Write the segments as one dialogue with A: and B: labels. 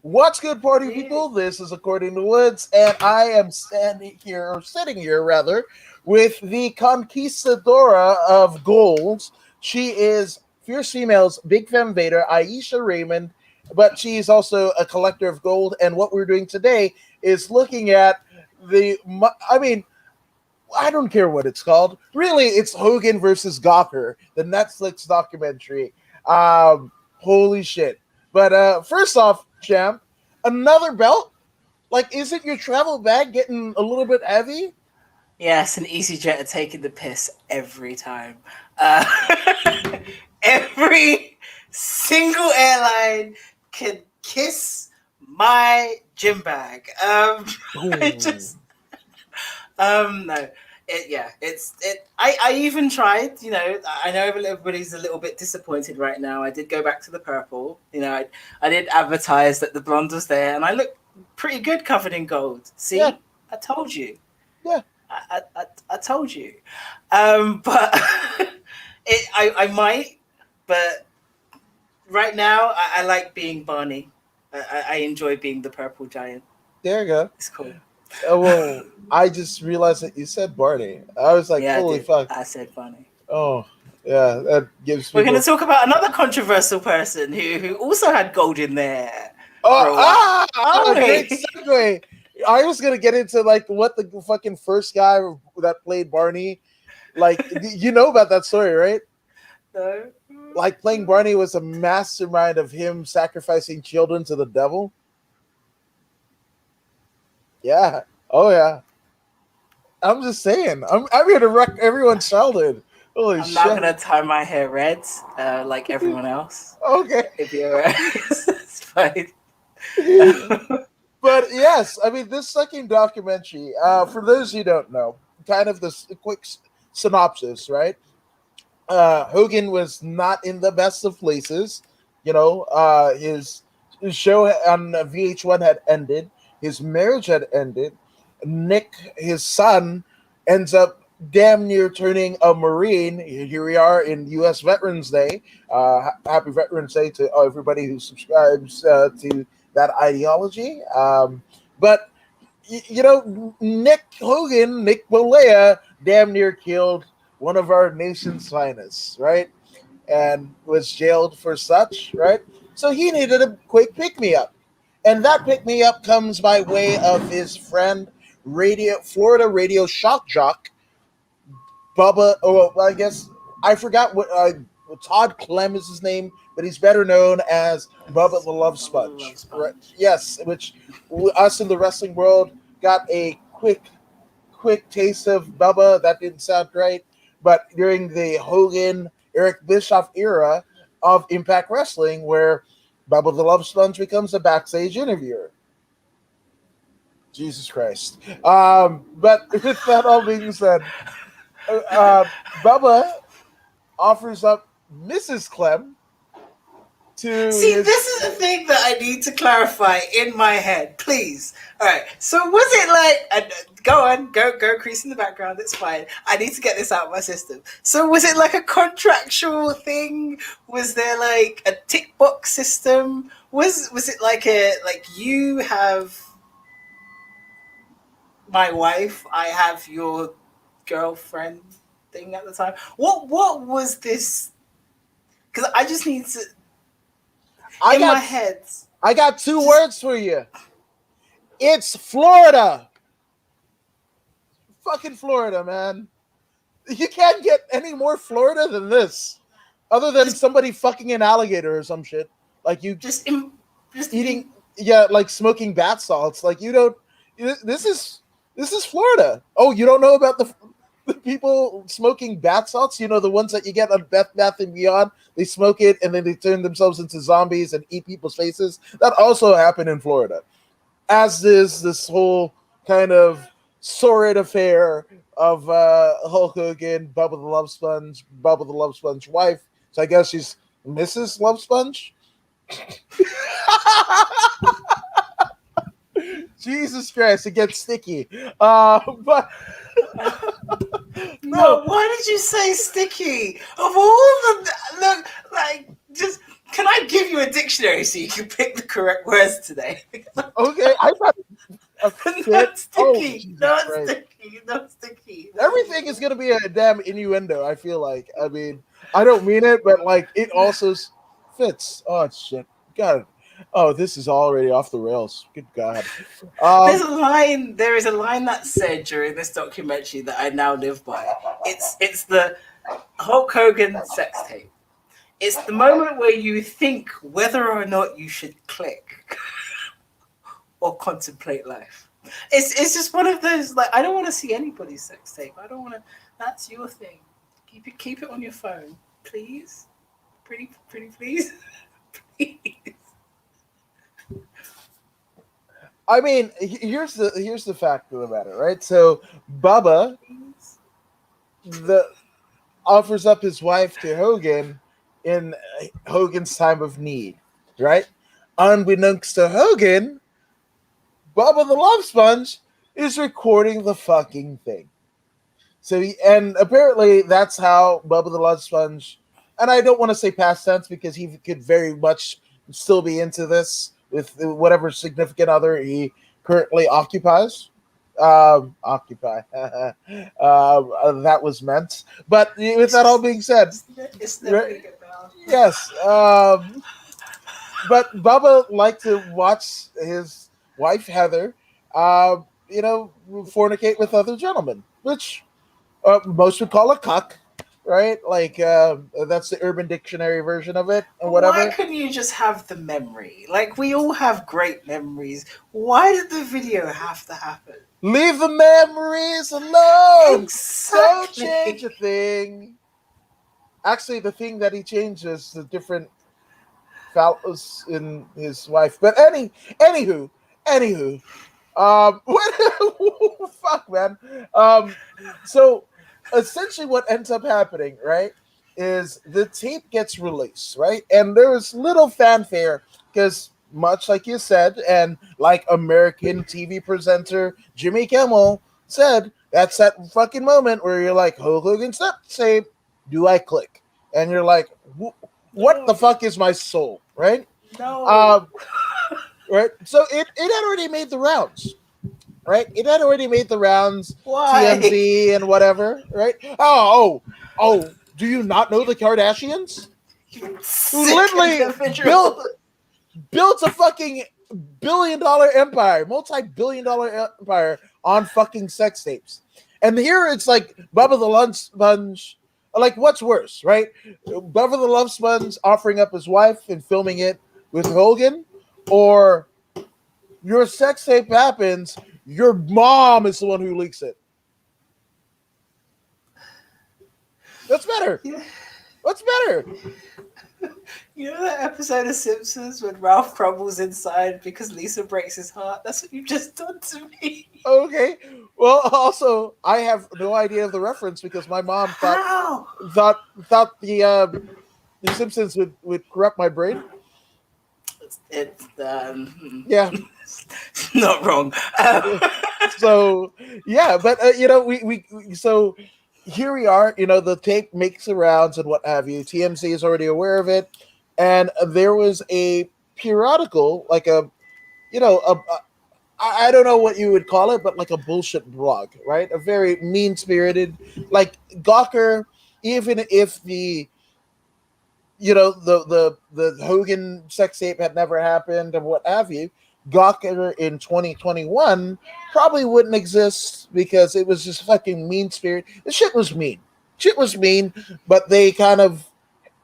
A: What's good, party people? This is According to Woods, and I am sitting here rather, with the conquistadora of gold. She is fierce females, BigFemVader, Ayesha Raymond, but she is also a collector of gold. And what we're doing today is looking at I mean, I don't care what it's called. Really, it's Hogan versus Gawker, the Netflix documentary. Holy shit! But first off, champ, another belt. Like, isn't your travel bag getting a little bit heavy?
B: Yes, an EasyJet are taking the piss every time. Uh, every single airline can kiss my gym bag. I just no. I even tried. I know everybody's a little bit disappointed right now. I did go back to the purple. I did advertise that the blonde was there, and I look pretty good covered in gold. See,
A: Yeah.
B: I told you.
A: Yeah.
B: I told you. But I might. But right now, I like being Barney. I enjoy being the purple giant.
A: There you go.
B: It's cool.
A: Well, I just realized that you said Barney. I was like,
B: Yeah,
A: holy
B: I did.
A: fuck.
B: I said Barney.
A: Oh, yeah, that gives
B: We're
A: people.
B: going to talk about another controversial person who also had gold in there.
A: Great segue. I was gonna get into like what the fucking first guy that played Barney, like you know about that story, right?
B: No.
A: Like playing Barney was a mastermind of him sacrificing children to the devil. Yeah. Oh yeah. I'm just saying. I'm here to wreck everyone's childhood. Holy
B: I'm
A: shit.
B: not going to tie my hair red like everyone else.
A: Okay.
B: If you're it's fine.
A: But yes, I mean this second documentary. For those who don't know, kind of this quick synopsis, right? Hogan was not in the best of places. His show on VH1 had ended. His marriage had ended. Nick, his son, ends up damn near turning a Marine. Here we are in U.S. Veterans Day. Happy Veterans Day to everybody who subscribes to that ideology. But Nick Bolea, damn near killed one of our nation's finest, right? And was jailed for such, right? So he needed a quick pick me up. And that pick me up comes by way of his friend, Florida radio shock jock, Bubba. Oh, well, I guess I forgot what Todd Clem is his name, but he's better known as Bubba the Love Sponge. Right? Yes, which us in the wrestling world got a quick taste of Bubba. That didn't sound right, but during the Hogan Eric Bischoff era of Impact Wrestling, where Bubba the Love Sponge becomes a backstage interviewer. Jesus Christ. But with that all being said, Bubba offers up Mrs. Clem to
B: this is the thing that I need to clarify in my head, please. All right. So was it like go crease in the background? It's fine. I need to get this out of my system. So was it like a contractual thing? Was there like a tick box system? Was it like you have my wife, I have your girlfriend thing at the time? What was this? Because I just need to. My head.
A: I got two words for you. It's Florida. Fucking Florida, man. You can't get any more Florida than this. Other than somebody fucking an alligator or some shit. Like you just eating, like smoking bath salts. Like you don't. This is Florida. Oh, you don't know about the people smoking bath salts? You know, the ones that you get on Bath and Beyond? They smoke it and then they turn themselves into zombies and eat people's faces. That also happened in Florida. As is this whole kind of sordid affair of Hulk Hogan, Bubba the Love Sponge wife. So I guess she's Mrs. Love Sponge. Jesus Christ, it gets sticky. But
B: no, why did you say sticky? Of all the look, like just Can I give you a dictionary so you can pick the correct words today?
A: Okay, I thought a fit.
B: Not
A: Oh,
B: sticky.
A: Jesus
B: Not
A: Christ.
B: sticky. Not sticky. Not
A: Everything is
B: sticky.
A: going to be a damn innuendo, I feel like. I mean, I don't mean it, but like it also fits. Oh, shit. God. Oh, this is already off the rails. Good God.
B: There's
A: Um,
B: a line. There is a line that said during this documentary that I now live by. It's the Hulk Hogan sex tape. It's the moment where you think whether or not you should click or contemplate life. It's just one of those like I don't want to see anybody's sex tape. I don't want to. That's your thing. Keep it on your phone, please. Pretty please, please.
A: I mean, here's the fact of the matter, right? So Bubba the offers up his wife to Hogan in Hogan's time of need, right? Unbeknownst to Hogan, Bubba the Love Sponge is recording the fucking thing. So and apparently that's how Bubba the Love Sponge, and I don't want to say past tense because he could very much still be into this with whatever significant other he currently occupies. Occupy. That was meant. But with that all being said,
B: It's never
A: right,
B: gonna get better.
A: yes. But Bubba liked to watch his wife Heather, fornicate with other gentlemen, which most would call a cuck, right? Like that's the Urban Dictionary version of it, or
B: Why
A: whatever.
B: couldn't you just have the memory? Like we all have great memories. Why did the video have to happen?
A: Leave the memories alone. Don't change a
B: Exactly.
A: thing. Actually, the thing that he changes the different phallus in his wife. But anywho, what? Fuck, man. Um, so essentially, what ends up happening, right, is the tape gets released, right, and there was little fanfare because, much like you said, and like American TV presenter Jimmy Kimmel said, that's that fucking moment where you're like, Hulk Hogan step tape. Do I click? And you're like, what the
B: No.
A: fuck is my soul, right?
B: No.
A: Um, right. So it had already made the rounds, right? It had already made the rounds,
B: Why?
A: TMZ and whatever, right? Oh! Do you not know the Kardashians,
B: You
A: who
B: sick
A: literally built
B: individual.
A: built a fucking billion-dollar empire, multi-billion-dollar empire on fucking sex tapes? And here it's like Bubba the Love Sponge. Like, what's worse, right? Bubba the Love Sponge offering up his wife and filming it with Hogan, or your sex tape happens, your mom is the one who leaks it. What's better?
B: Yeah.
A: What's better?
B: You know that episode of Simpsons when Ralph crumbles inside because Lisa breaks his heart? That's what you've just done to me.
A: Okay. Well, also, I have no idea of the reference because my mom
B: How?
A: thought the Simpsons would corrupt my brain.
B: It's
A: Yeah.
B: not wrong.
A: So yeah, but so here we are. The tape makes the rounds and what have you. TMZ is already aware of it, and there was a periodical, like a you know a, I don't know what you would call it, but like a bullshit blog, right? A very mean spirited, like Gawker. Even if the Hogan sex tape had never happened and what have you, Gawker in 2021 probably wouldn't exist because it was just fucking mean spirit. The shit was mean. Shit was mean, but they kind of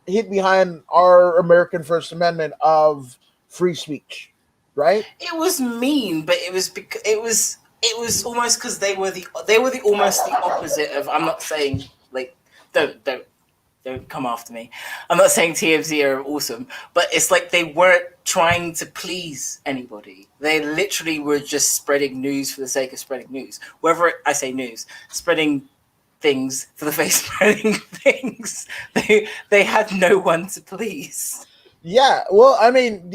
A: hid behind our American First Amendment of free speech, right?
B: It was mean, but it was because it was almost because they were the almost the opposite of. I'm not saying like don't come after me. I'm not saying TFZ are awesome, but it's like they weren't trying to please anybody. They literally were just spreading news for the sake of spreading news. Whether I say news, spreading things for the face spreading things. They had no one to please.
A: Yeah, well, I mean,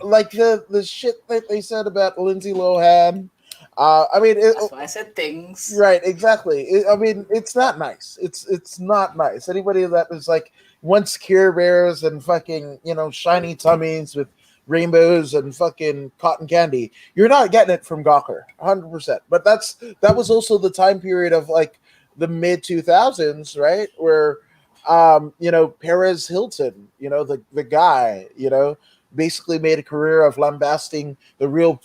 A: like the shit that they said about Lindsay Lohan. I mean,
B: That's why I said things.
A: right, exactly. I mean, it's not nice. It's not nice. Anybody that is like once Care Bears and fucking, shiny tummies with rainbows and fucking cotton candy. You're not getting it from Gawker, 100%. But that was also the time period of like the mid 2000s, right? Where Perez Hilton, the guy, basically made a career of lambasting the real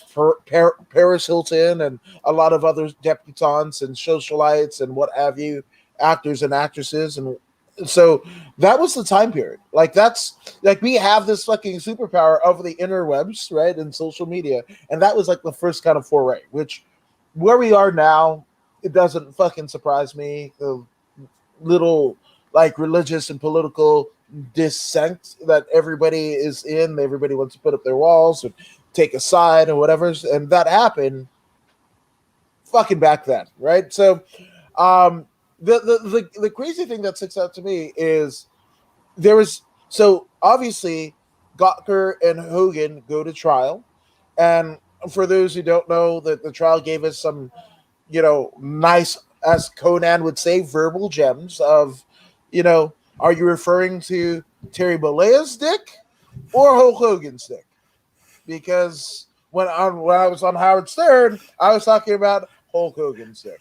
A: Paris Hilton and a lot of other debutantes and socialites and what have you, actors and actresses. And so that was the time period. Like, that's like we have this fucking superpower of the interwebs, right, and social media. And that was like the first kind of foray, which where we are now, it doesn't fucking surprise me. The little like religious and political dissent that everybody is in. Everybody wants to put up their walls and take a side or whatever, and that happened fucking back then, right? So, the crazy thing that sticks out to me is there was so obviously Gawker and Hogan go to trial, and for those who don't know, that the trial gave us some nice, as Conan would say, verbal gems of, are you referring to Terry Bollea's dick or Hulk Hogan's dick? Because when I was on Howard Stern, I was talking about Hulk Hogan's dick.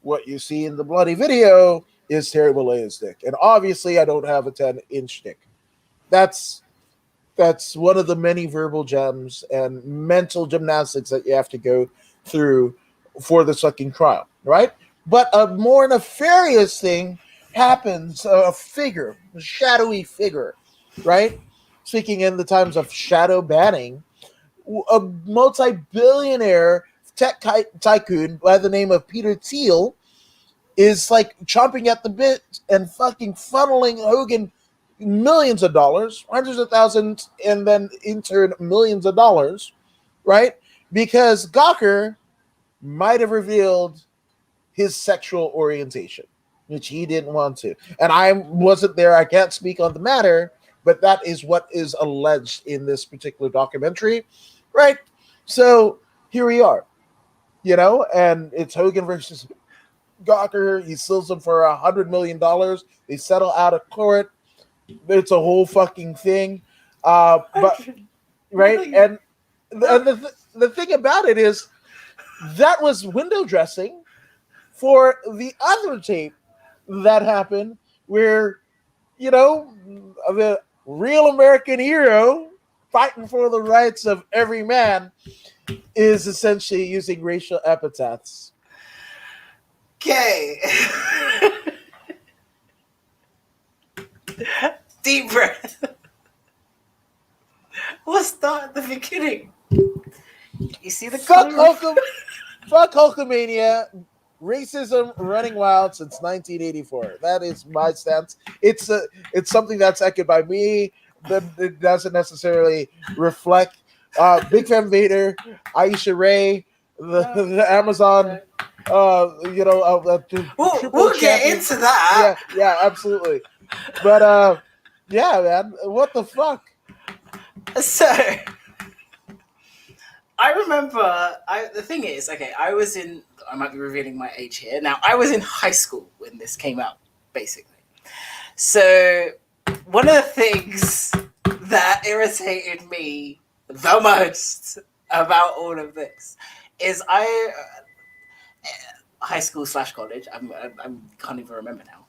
A: What you see in the bloody video is Terry Bollea's dick, and obviously I don't have a 10-inch dick. That's that's one of the many verbal gems and mental gymnastics that you have to go through for the sucking trial, right? But a more nefarious thing happens, a figure, a shadowy figure, right? Speaking in the times of shadow banning, a multi-billionaire tech tycoon by the name of Peter Thiel is like chomping at the bit and fucking funneling Hogan millions of dollars, hundreds of thousands, and then in turn millions of dollars, right? Because Gawker might have revealed his sexual orientation, which he didn't want to. And I wasn't there, I can't speak on the matter, but that is what is alleged in this particular documentary, right? So here we are, and it's Hogan versus Gawker. He sues them for $100 million. They settle out of court. It's a whole fucking thing. But right, and the thing about it is that was window dressing for the other tape that happened, where the real American hero fighting for the rights of every man is essentially using racial epithets.
B: Okay. Deep breath. We'll start at the beginning. You see the
A: Fuck
B: color?
A: fuck Hulkamania. Racism running wild since 1984. That is my stance. It's something that's echoed by me, but it doesn't necessarily reflect BigFemVader, Ayesha Ray, the Amazon,
B: We'll get
A: champion.
B: into that.
A: Yeah, absolutely. But yeah, man, what the fuck?
B: So, I remember. The thing is, okay, I was in. I might be revealing my age here. Now, I was in high school when this came out, basically. So, one of the things that irritated me the most about all of this is high school / college. I can't even remember now.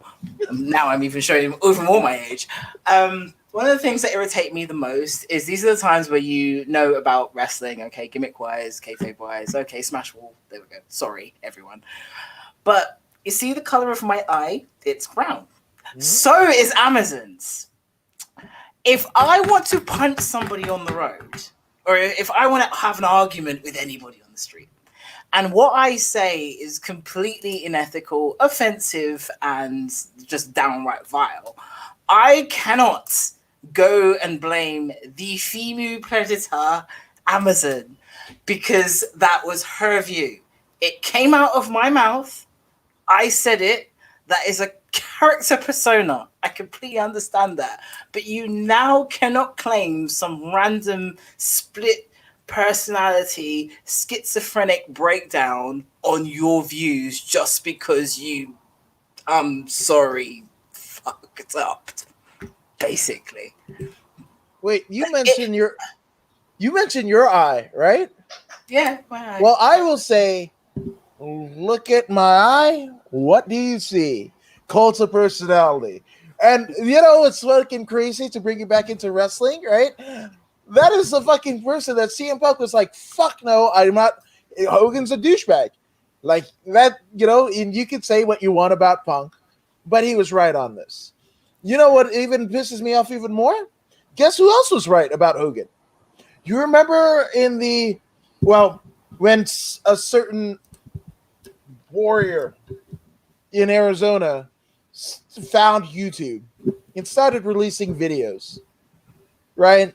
B: Now I'm even showing even more my age. One of the things that irritate me the most is these are the times where you know about wrestling, okay, gimmick wise, kayfabe wise, okay, smash wall, there we go. Sorry, everyone. But you see the color of my eye? It's brown. Mm-hmm. So is Amazon's. If I want to punch somebody on the road, or if I want to have an argument with anybody on the street, and what I say is completely unethical, offensive, and just downright vile, I cannot go and blame the female predator, Amazon, because that was her view. It came out of my mouth. I said it. That is a character persona. I completely understand that. But you now cannot claim some random split personality, schizophrenic breakdown on your views just because you, I'm sorry, fucked up. basically.
A: Wait,
B: It,
A: you mentioned your eye, right?
B: yeah, my
A: Well, I will say, look at my eye. What do you see? Cult of personality. And it's fucking crazy to bring you back into wrestling, right? That is the fucking person that CM Punk was like, fuck no, I'm not. Hogan's a douchebag. Like that, and you could say what you want about Punk, but he was right on this. You know what even pisses me off even more? Guess who else was right about Hogan? You remember well, when a certain warrior in Arizona found YouTube and started releasing videos, right?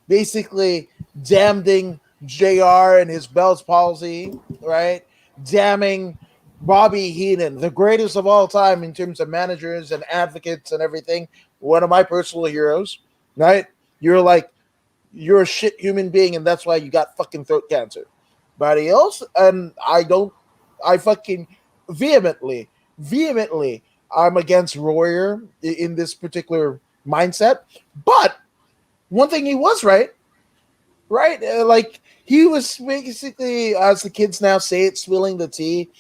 A: Basically damning JR and his Bell's palsy, right? Damning Bobby Heenan, the greatest of all time in terms of managers and advocates and everything. One of my personal heroes, right? You're like, you're a shit human being, and that's why you got fucking throat cancer. Body else, and I fucking vehemently, I'm against Royer in this particular mindset. But one thing he was right? Like he was basically, as the kids now say it, spilling the tea.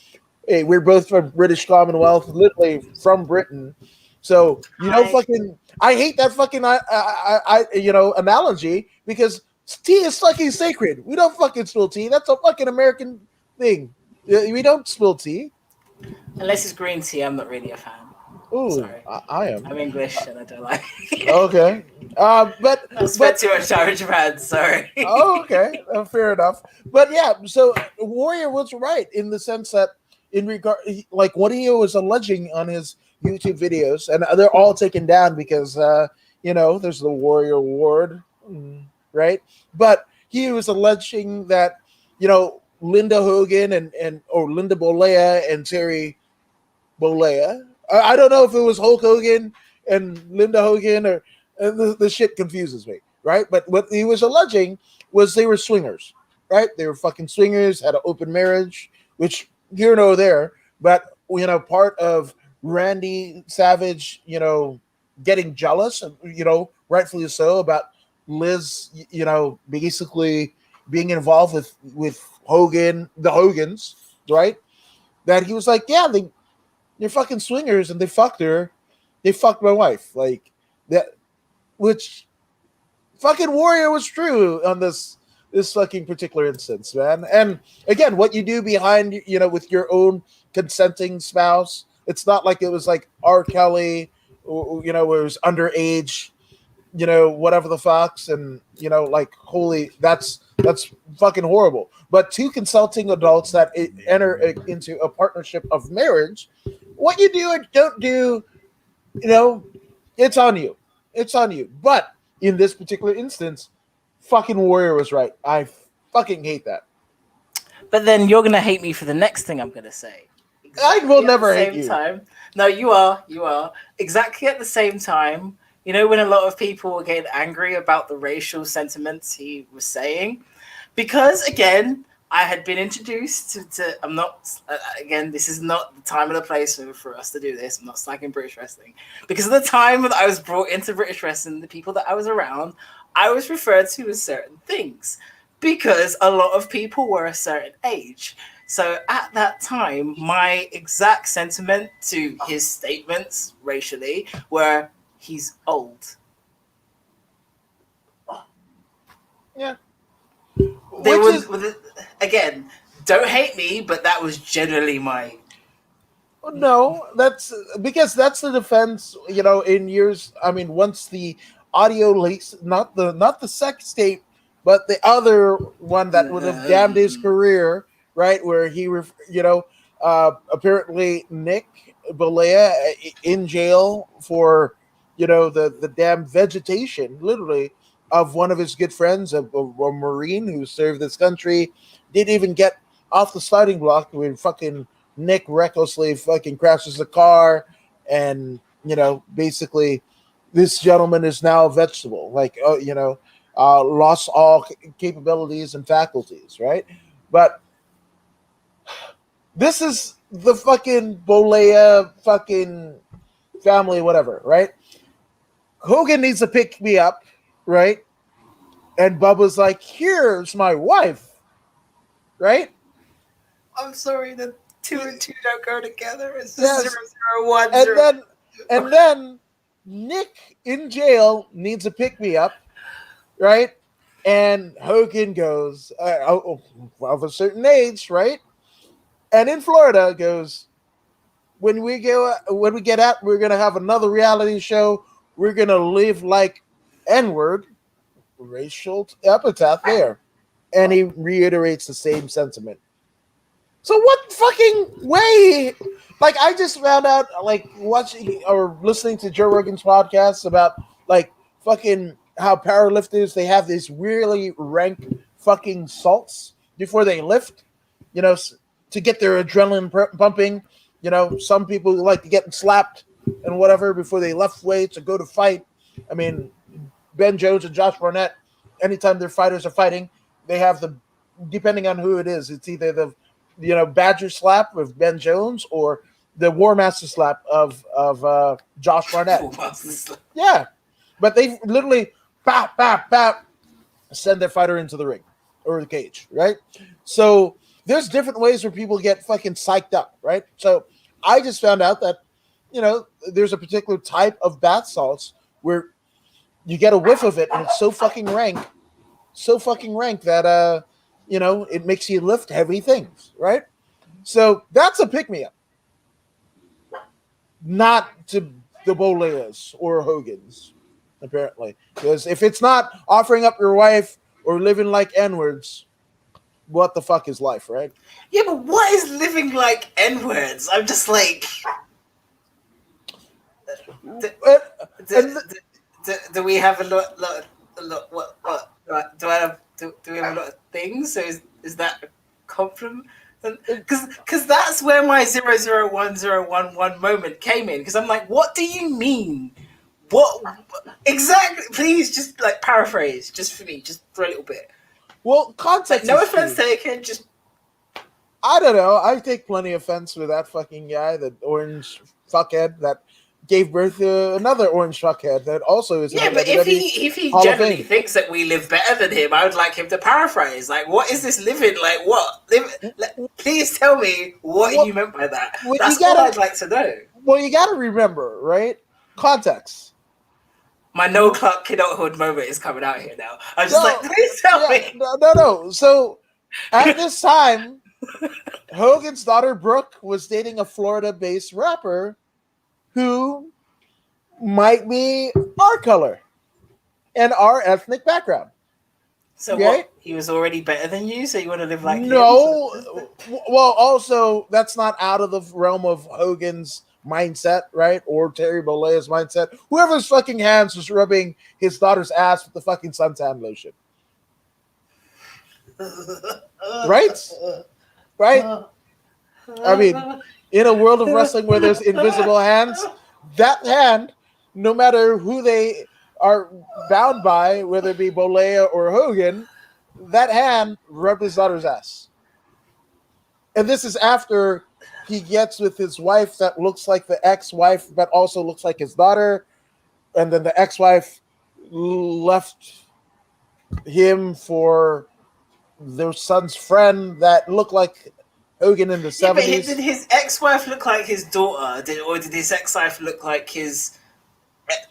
A: Hey, we're both from British Commonwealth, literally from Britain. So
B: hi.
A: fucking, I hate that fucking analogy because tea is fucking sacred. We don't fucking spill tea. That's a fucking American thing. We don't spill tea.
B: Unless it's green tea, I'm not really a fan.
A: Ooh,
B: Sorry.
A: I am.
B: I'm English and I don't like it.
A: Okay. But
B: I've spent
A: but
B: too much time in Japan, sorry.
A: Oh, okay, fair enough. But yeah, so Warrior was right in the sense that, in regard, like what he was alleging on his YouTube videos, and they're all taken down because there's the Warrior Award, right? But he was alleging that Linda Hogan and or Linda Bolea and Terry Bolea. I don't know if it was Hulk Hogan and Linda Hogan or the shit confuses me, right? But what he was alleging was they were swingers, right? They were fucking swingers, had an open marriage, which here nor there, but part of Randy Savage, getting jealous, rightfully so, about Liz, basically being involved with Hogan, the Hogans, right? That he was like, yeah, they're fucking swingers and they fucked her. They fucked my wife. Like that, which fucking Warrior was true on this fucking particular instance, man. And again, what you do behind, with your own consenting spouse, it's not like it was like R. Kelly, where it was underage, whatever the fucks, and like holy, that's fucking horrible. But two consulting adults that enter into a partnership of marriage, what you do and don't do, you know, it's on you. It's on you. But in this particular instance, fucking Warrior was right. I fucking hate that.
B: But then you're gonna hate me for the next thing I'm gonna say.
A: I will
B: Exactly at the
A: never hate
B: same
A: you.
B: time. No, you are. You are. Exactly at the same time. You know when a lot of people were getting angry about the racial sentiments he was saying? Because again, I had been introduced to I'm not again, this is not the time or the place for us to do this. I'm not slagging British wrestling. Because at the time that I was brought into British wrestling, the people that I was around, I was referred to as certain things because a lot of people were a certain age. So at that time, my exact sentiment to his statements racially were he's old.
A: Yeah.
B: They
A: Which
B: would
A: is
B: again, don't hate me, but that was generally my
A: no, that's because that's the defense, in years. I mean, once the audio leaks, not the sex tape, but the other one that would have damned his career, right? Where apparently Nick Balea in jail for, the damn vegetation, literally, of one of his good friends, a Marine who served this country, didn't even get off the sliding block when fucking Nick recklessly fucking crashes the car, and basically, this gentleman is now a vegetable, like lost all capabilities and faculties, right? But this is the fucking Bolea fucking family, whatever, right? Hogan needs to pick me up, right? And Bubba's like, here's my wife, right?
B: I'm sorry, the two and two don't go together. It's just
A: Yes.
B: 001
A: And
B: 0.
A: then Nick in jail needs to pick me up, right? And Hogan goes, of a certain age, right? And in Florida goes, when we get out, we're gonna have another reality show. We're gonna live like N-word, racial epithet there. And he reiterates the same sentiment. So what fucking way? Like I just found out, like watching or listening to Joe Rogan's podcast about like fucking how powerlifters they have these really rank fucking salts before they lift, you know, to get their adrenaline pumping. You know, some people like to get slapped and whatever before they lift weights or go to fight. I mean, Ben Jones and Josh Barnett, anytime their fighters are fighting, they have the depending on who it is, it's either the Badger slap of Ben Jones or the War Master slap of Josh Barnett. Yeah, but they literally bap bap bap send their fighter into the ring or the cage, right? So there's different ways where people get fucking psyched up, right? So I just found out that there's a particular type of bath salts where you get a whiff of it and it's so fucking rank that it makes you lift heavy things, right? So that's a pick me up, not to the Boleas or Hogans, apparently. Because if it's not offering up your wife or living like N-words, what the fuck is life, right?
B: Yeah, but what is living like N-words? I'm just like, do we have a lot? What? Do I have? Do we have a lot of things? So is that a compliment? Because that's where my 001011 moment came in. Because I'm like, what do you mean? What exactly? Please, just like paraphrase, just for me, just for a little bit.
A: Well, context.
B: Like, no offense taken. Just
A: I don't know. I take plenty of offense with that fucking guy, the orange fuckhead that gave birth to another orange fuckhead that also is.
B: Yeah, but if he generally thinks that we live better than him, I would like him to paraphrase. Like, what is this living? Like, what? Please tell me what you meant by that. That's all I'd like to know.
A: Well, you got to remember, right? Context.
B: My no Clark Kidulthood moment is coming out here now. I'm just like, please tell me.
A: No. So at this time, Hogan's daughter Brooke was dating a Florida-based rapper who might be our color and our ethnic background.
B: So what? He was already better than you, so you want to live like him?
A: No. Well, also, that's not out of the realm of Hogan's mindset, right? Or Terry Bollea's mindset. Whoever's fucking hands was rubbing his daughter's ass with the fucking suntan lotion. Right? Right? I mean, in a world of wrestling where there's invisible hands, that hand, no matter who they are bound by, whether it be Bollea or Hogan, that hand rubbed his daughter's ass. And this is after he gets with his wife that looks like the ex-wife, but also looks like his daughter. And then the ex-wife left him for their son's friend that looked like Hogan in the 70s. But
B: did his ex-wife look like his daughter? Or did his ex-wife look like his...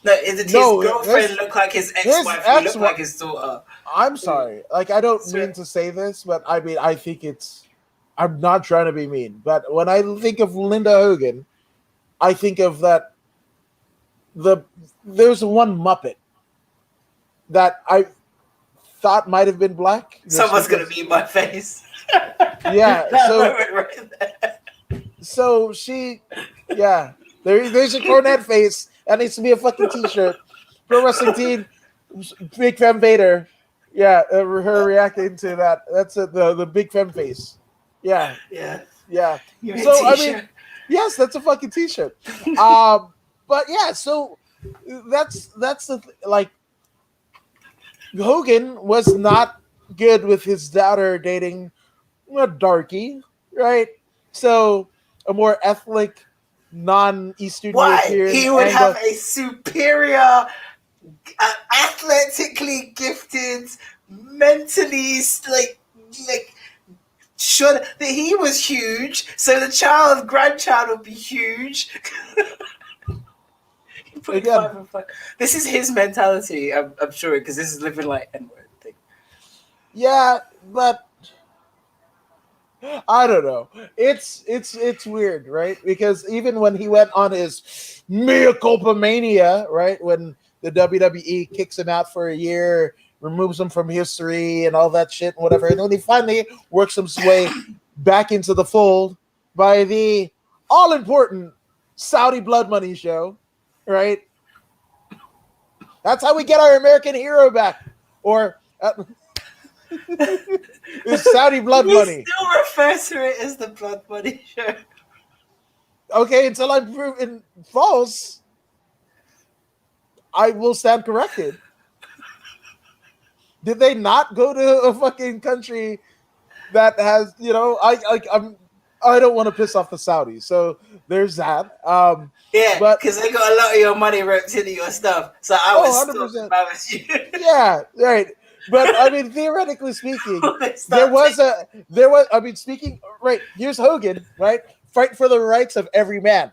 B: No, did his girlfriend look like his ex-wife who looked like his daughter?
A: I'm sorry. Like, I don't mean to say this, but I mean, I think it's... I'm not trying to be mean, but when I think of Linda Hogan, I think of that... There's one Muppet that I thought might have been black.
B: Someone's going to be in my face.
A: Yeah. So she... Yeah. There's a cornet face. That needs to be a fucking t-shirt. Pro wrestling team, BigFemVader. Yeah, her reacting to that. That's the Big Fem face. Yeah.
B: Yeah.
A: Yeah. So I mean, yes, that's a fucking t-shirt. But yeah, so that's the like. Hogan was not good with his daughter dating a darkie, right? So a more ethnic, non-Eastern European.
B: He would have a superior athletically gifted, mentally like should that he was huge, so the grandchild will be huge. He put
A: Again,
B: 5 and 5. This is his mentality, I'm sure, because this is living like N-word thing.
A: yeah, but I don't know. It's weird, right? Because even when he went on his mea culpa mania, right, when the WWE kicks him out for a year, removes him from history and all that shit and whatever, and when he finally works his way back into the fold by the all important Saudi Blood Money show, right? That's how we get our American hero back, or is Saudi Blood
B: We
A: Money.
B: still refer to it as the Blood Money Show.
A: Okay, until I'm proven false, I will stand corrected. Did they not go to a fucking country that has, I don't want to piss off the Saudis, so there's that.
B: Yeah,
A: But
B: because they got a lot of your money roped into your stuff, so I would stop if
A: 100%,
B: I was you.
A: yeah, right. But I mean, theoretically speaking,
B: They start
A: I mean, speaking right. Here's Hogan, right? Fight for the rights of every man,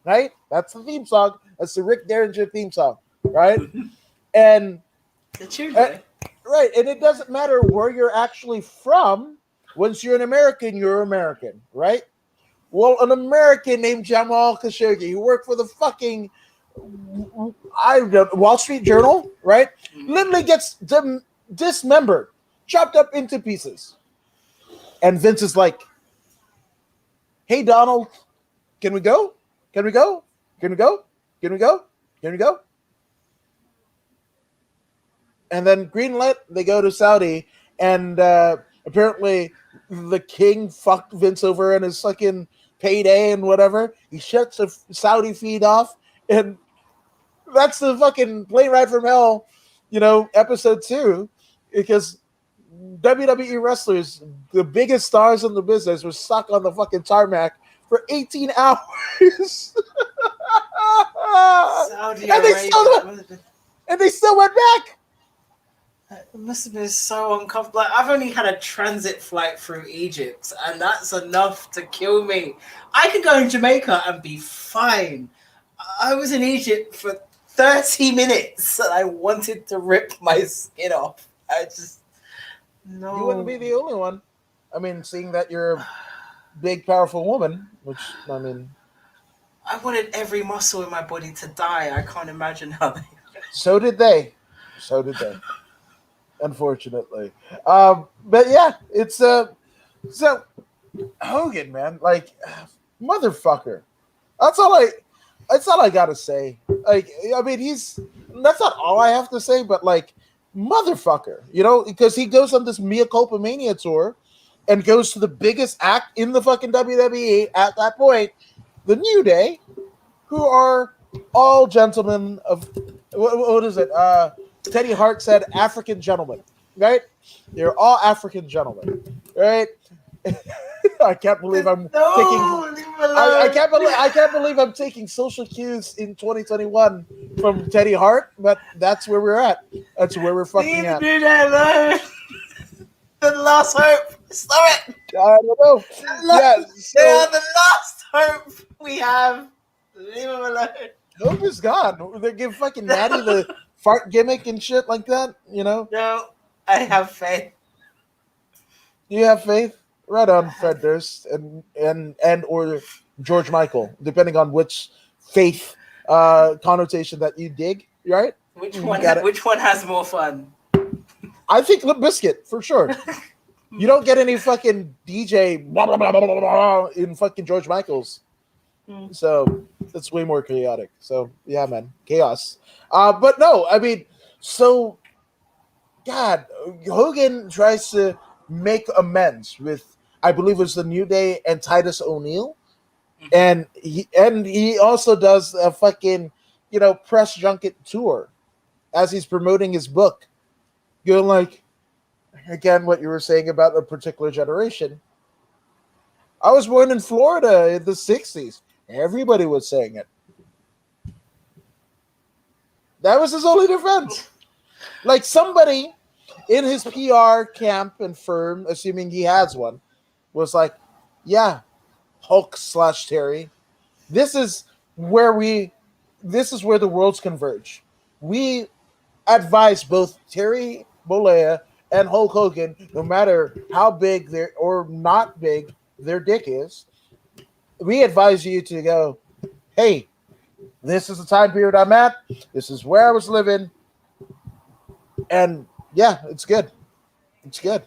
A: right? That's the theme song. That's the Rick Derringer theme song, right? And
B: the tune
A: uh,
B: boy.
A: right, and it doesn't matter where you're actually from. Once you're an American, you're American, right? Well, an American named Jamal Khashoggi who worked for the fucking Wall Street Journal, right? Literally gets dismembered, chopped up into pieces, and Vince is like, "Hey, Donald, can we go? Can we go? Can we go? Can we go? Can we go?" And then greenlit, they go to Saudi, and apparently the king fucked Vince over in his fucking payday and whatever. He shuts the Saudi feed off, and that's the fucking plane ride from hell, episode 2, because WWE wrestlers, the biggest stars in the business, were stuck on the fucking tarmac for 18 hours.
B: Saudi
A: and they
B: Arabia.
A: still and they still went back.
B: It must have been so uncomfortable. Like, I've only had a transit flight through Egypt, and that's enough to kill me. I could go in Jamaica and be fine. I was in Egypt for 30 minutes, and I wanted to rip my skin off. I just
A: You wouldn't
B: no.
A: be the only one. I mean, seeing that you're a big, powerful woman, which I mean,
B: I wanted every muscle in my body to die. I can't imagine how they.
A: so did they. So did they. Unfortunately, but yeah, it's so Hogan, man, like motherfucker. That's all I. That's all I gotta say. Like, I mean, that's not all I have to say, but like, motherfucker, because he goes on this Mea Culpa Mania tour and goes to the biggest act in the fucking WWE at that point, the New Day, who are all gentlemen of what is it? Teddy Hart said African gentlemen, right? They're all African gentlemen, right? I can't believe I'm taking.
B: No, leave me alone.
A: I can't believe I'm taking social cues in 2021 from Teddy Hart, but that's where we're at. That's where we're fucking
B: Leave
A: at.
B: me alone. The last hope. Stop it.
A: I don't know. Yeah,
B: They are
A: so
B: the last hope we have. Leave them alone.
A: Hope is gone. They give fucking Natty the fart gimmick and shit like that.
B: No, I have faith.
A: Do you have faith? Right on, Fred Durst and or George Michael, depending on which faith connotation that you dig. Right?
B: Which
A: You
B: one?
A: got it.
B: Which one has more fun?
A: I think Lip Biscuit for sure. You don't get any fucking DJ blah, blah, blah, blah, blah, blah, in fucking George Michael's. So it's way more chaotic. So yeah, man, chaos. But no, I mean, so God, Hogan tries to make amends with, I believe it was the New Day and Titus O'Neil, and he also does a fucking press junket tour as he's promoting his book, going like, again, what you were saying about a particular generation. I was born in Florida in the 60s. Everybody was saying it. That was his only defense. Like somebody in his PR camp and firm, assuming he has one, was like, "Yeah, Hulk slash Terry. This is where we. This is where the worlds converge. We advise both Terry Bollea and Hulk Hogan, no matter how big their or not big their dick is, we advise you to go, hey, this is the time period I'm at. This is where I was living, and yeah, it's good. It's good.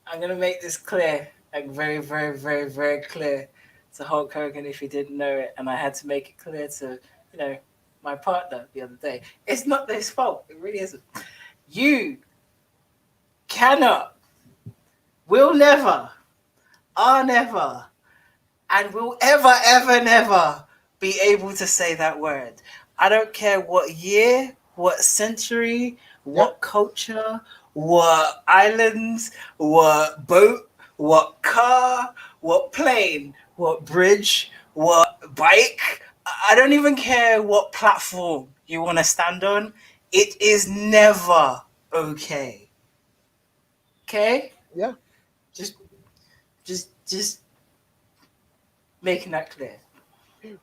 B: I'm gonna make this clear, like very, very, very, very clear to Hulk Hogan if he didn't know it, and I had to make it clear to you know my partner the other day. It's not his fault. It really isn't. You cannot, will never, are never, and will ever, ever, never be able to say that word. I don't care what year, what century,
A: Yep.
B: what culture, what islands, what boat, what car, what plane, what bridge, what bike. I don't even care what platform you want to stand on. It is never okay. Okay?
A: Yeah.
B: Just just making that clear.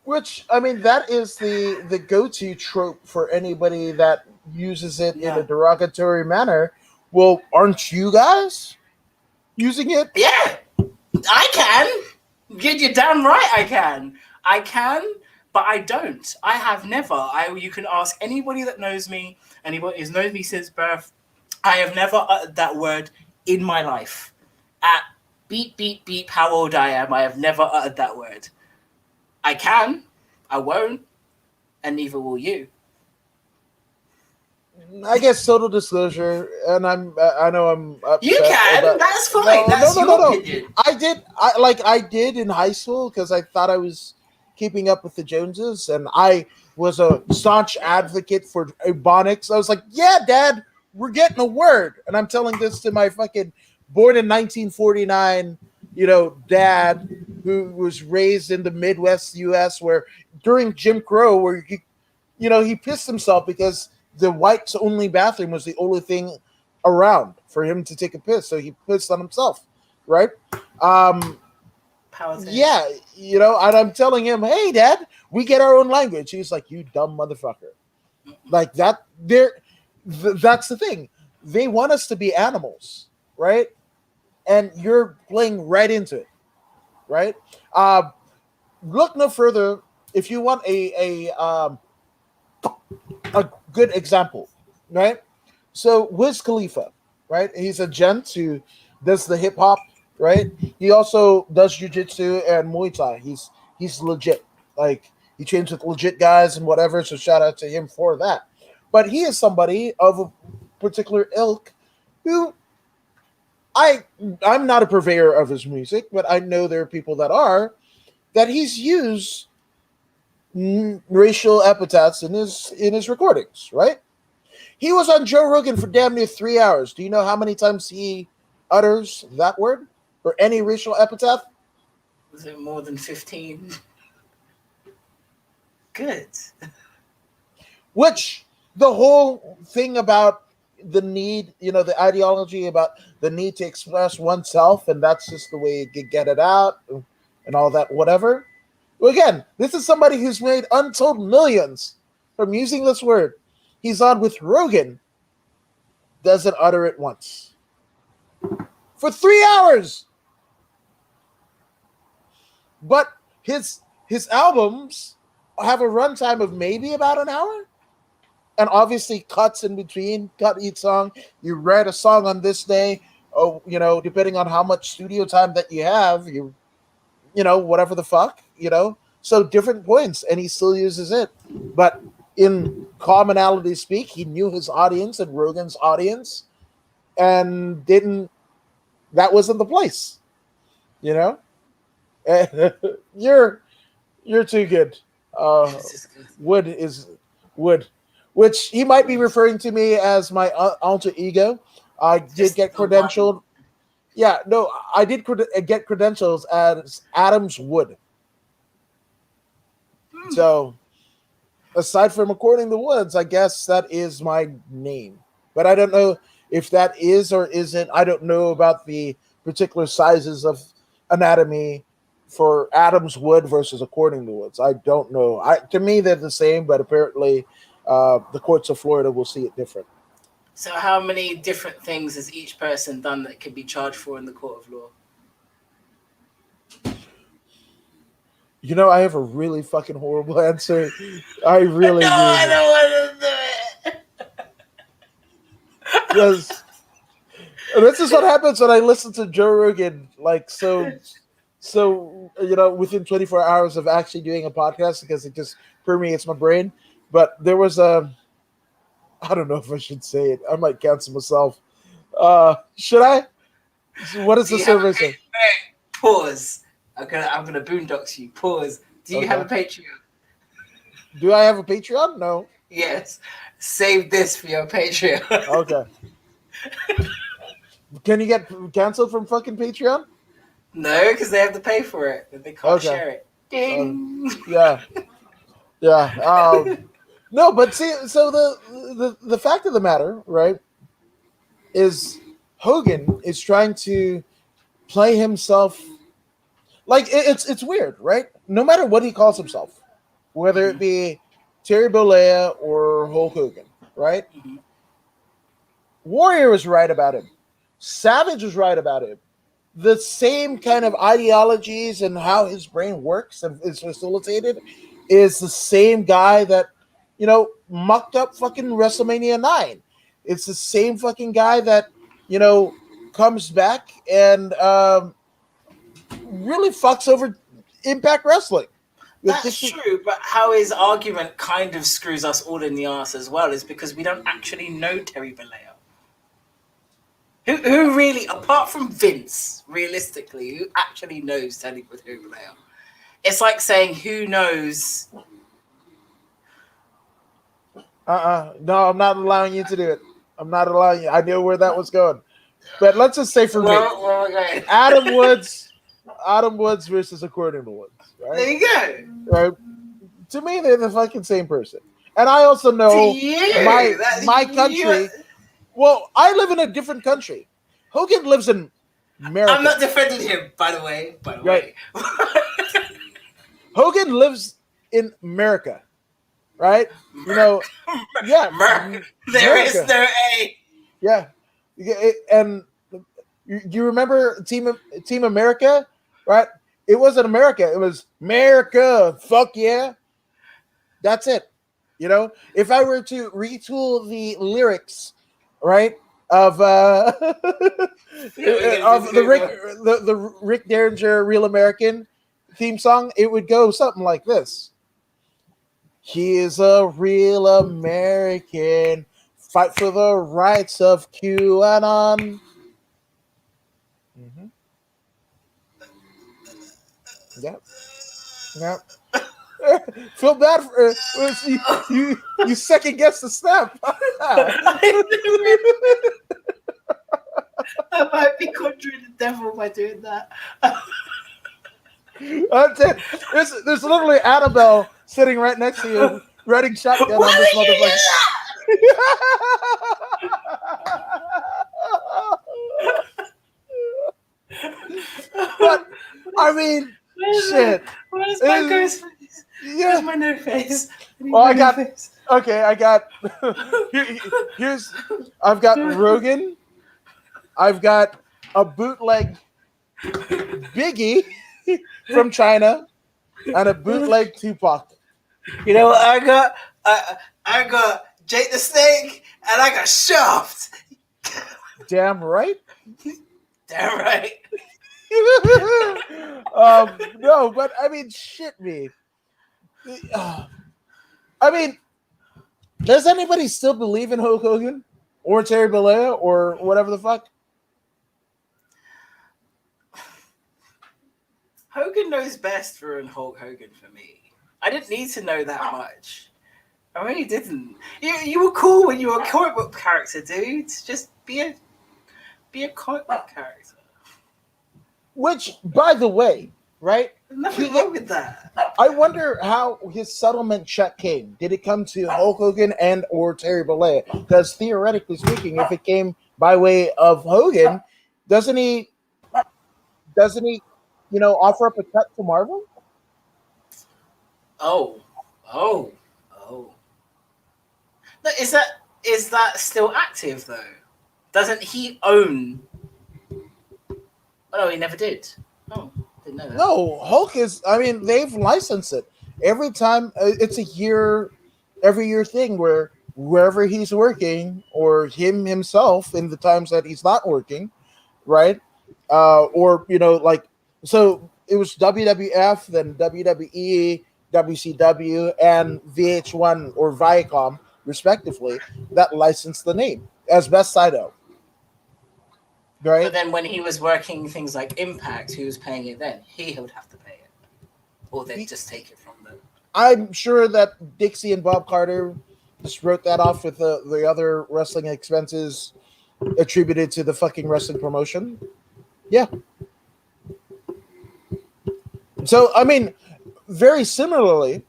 A: Which I mean, that is the go to trope for anybody that uses it in a
B: Yeah.
A: derogatory manner. Well, aren't you guys using it?
B: Yeah, I can. You're damn right I can. I can, but I don't. I have never. You can ask anybody that knows me, anybody who's known me since birth. I have never uttered that word in my life. At beep beep beep how old I am, I have never uttered that word. I can, I won't, and neither will you.
A: I guess total disclosure, and I know I'm
B: You
A: upset
B: can.
A: about.
B: That's fine.
A: No, no,
B: That's
A: no, no,
B: your
A: no.
B: opinion.
A: I did in high school because I thought I was keeping up with the Joneses, and I was a staunch advocate for Ebonics. I was like, "Yeah, Dad, we're getting a word," and I'm telling this to my fucking born in 1949, dad who was raised in the Midwest U.S. where during Jim Crow, where he pissed himself because the whites only bathroom was the only thing around for him to take a piss. So he pissed on himself, right? Um,
B: Power to him.
A: yeah, and I'm telling him, hey, Dad, we get our own language. He's like, you dumb motherfucker. Like that, that's the thing. They want us to be animals, right? And you're playing right into it, right? Uh, Look no further. If you want a good example, right? So Wiz Khalifa, right? He's a gent who does the hip hop, right? He also does jujitsu and Muay Thai. He's legit. Like he trains with legit guys and whatever. So shout out to him for that. But he is somebody of a particular ilk who I I'm not a purveyor of his music, but I know there are people that are that he's used racial epithets in his recordings, right? He was on Joe Rogan for damn near 3 hours. Do you know how many times he utters that word or any racial epithet?
B: Was it more than 15? Good.
A: Which the whole thing about the need, the ideology about the need to express oneself, and that's just the way you could get it out and all that, whatever. Well, again, this is somebody who's made untold millions from using this word. He's on with Rogan, doesn't utter it once for 3 hours. But his albums have a runtime of maybe about an hour, and obviously cuts in between. Cut each song. You write a song on this day. Oh, depending on how much studio time that you have, whatever the fuck. So different points, and he still uses it. But in commonality speak, he knew his audience and Rogan's audience, and didn't. That wasn't the place. You know. you're you're too good. Uh,
B: This is good.
A: Wood is Wood, which he might be referring to me as my alter ego. I did
B: Just
A: get
B: the one.
A: credentialed. Yeah, no, I did get credentials as Adams Wood.
B: Hmm.
A: So aside from According to Woods, I guess that is my name. But I don't know if that is or isn't. I don't know about the particular sizes of anatomy for Adam's Wood versus According to Woods. I don't know. To me, they're the same, but apparently the courts of Florida will see it different.
B: So, how many different things has each person done that can be charged for in the court of law?
A: I have a really fucking horrible answer. I really
B: No, I
A: do.
B: don't want to do it.
A: Because this is what happens when I listen to Joe Rogan, like within 24 hours of actually doing a podcast, because it just permeates my brain. But there was I don't know if I should say it. I might cancel myself. Should I? What is
B: Do
A: the
B: you have a
A: survey say?
B: Pause. I'm gonna boondocks you. Pause. Do you have a
A: Okay.
B: Patreon?
A: Do I have a Patreon? No.
B: Yes. Save this for your Patreon.
A: Okay. Can you get canceled from fucking Patreon?
B: No, because they have to pay for it. They can't
A: Okay.
B: share it. Ding.
A: Yeah. Yeah. No, but see, so the fact of the matter, right, is Hogan is trying to play himself like it's weird, right? No matter what he calls himself, whether it be Terry Bollea or Hulk Hogan, right?
B: Mhm.
A: Warrior was right about him. Savage was right about him. The same kind of ideologies and how his brain works and is facilitated is the same guy that, mucked up fucking WrestleMania 9. It's the same fucking guy that, comes back and really fucks over Impact Wrestling.
B: That's true, but how his argument kind of screws us all in the arse as well is because we don't actually know Terry Bollea. Who really, apart from Vince, realistically, who actually knows Terry Bollea? It's like saying who knows.
A: No, I'm not allowing you to do it. I'm not allowing you. I knew where that was going. But let's just say for me,
B: Okay.
A: Adam Woods versus According to Woods, right?
B: There you go.
A: Right? To me, they're the fucking same person. And I also know my country. Well, I live in a different country. Hogan lives in America.
B: I'm not defending him, by the way.
A: Right. Hogan lives in America, right? Yeah.
B: There is no A.
A: Yeah. And you remember Team America, right? It wasn't America. It was America. Fuck yeah. That's it. If I were to retool the lyrics, right, of of the Rick Derringer Real American theme song, it would go something like this. He is a real American. Fight for the rights of QAnon. Mm-hmm. Yep. Yep. Feel bad for you second guess the snap.
B: I might be conjuring the devil by doing that.
A: That's it. There's literally Annabelle sitting right next to you, riding shotgun on this motherfucker. But I mean, shit.
B: Where's my ghost face?
A: Yeah.
B: Where's my no face?
A: Well, I got. Okay, I got. I've got Rogan. I've got a bootleg Biggie from China, and a bootleg Tupac.
B: You know what I got? I got Jake the Snake, and I got Shaft.
A: Damn right.
B: Damn right.
A: No, but I mean, shit me. I mean, does anybody still believe in Hulk Hogan or Terry Bollea or whatever the fuck?
B: Hogan knows best for Hulk Hogan for me. I didn't need to know that much. I really didn't. You were cool when you were a comic book character, dude. Just be a comic book character.
A: Which, by the way, right?
B: There's nothing
A: He
B: wrong with that.
A: I wonder how his settlement check came. Did it come to Hulk Hogan and or Terry Bollea? Because theoretically speaking, if it came by way of Hogan, doesn't he doesn't he, offer up a cut to Marvel?
B: Oh, oh, oh. No, is that still active though? Doesn't he own? Oh no, he never did. Oh, didn't know that.
A: No, Hulk is. I mean, they've licensed it every time. It's a year, every year thing where wherever he's working or him himself in the times that he's not working, right? Or like so it was WWF, then WWE, WCW, and VH1 or Viacom, respectively, that licensed the name as best I know,
B: But
A: right?
B: then when he was working things like Impact, who was paying it then? He would have to pay it, or they'd just take it from them.
A: I'm sure that Dixie and Bob Carter just wrote that off with the other wrestling expenses attributed to the fucking wrestling promotion. Yeah. So, I mean, very similarly,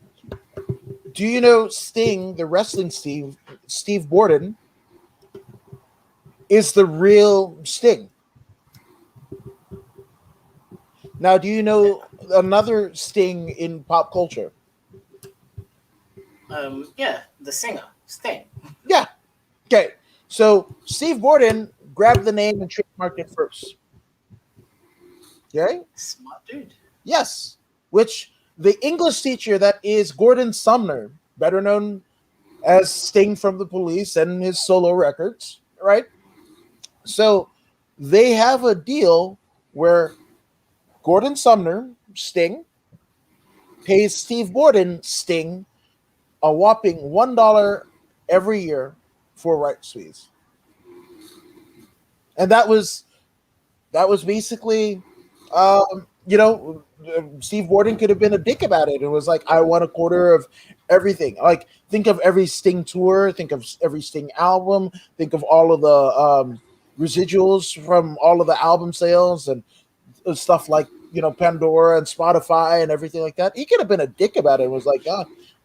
A: do you know Sting, the wrestling Steve Borden, is the real Sting? Now, do you know another Sting in pop culture?
B: Yeah, the singer Sting.
A: Yeah. Okay. So, Steve Borden grabbed the name and trademarked it first. Okay.
B: Smart dude.
A: Yes. Which the English teacher that is Gordon Sumner, better known as Sting from the Police and his solo records, right? So they have a deal where Gordon Sumner, Sting, pays Steve Borden, Sting, a whopping $1 every year for rights fees. And that was basically, Steve Borden could have been a dick about it and was like, I want a quarter of everything. Like, think of every Sting tour, think of every Sting album, think of all of the residuals from all of the album sales and stuff like, Pandora and Spotify and everything like that. He could have been a dick about it and was like,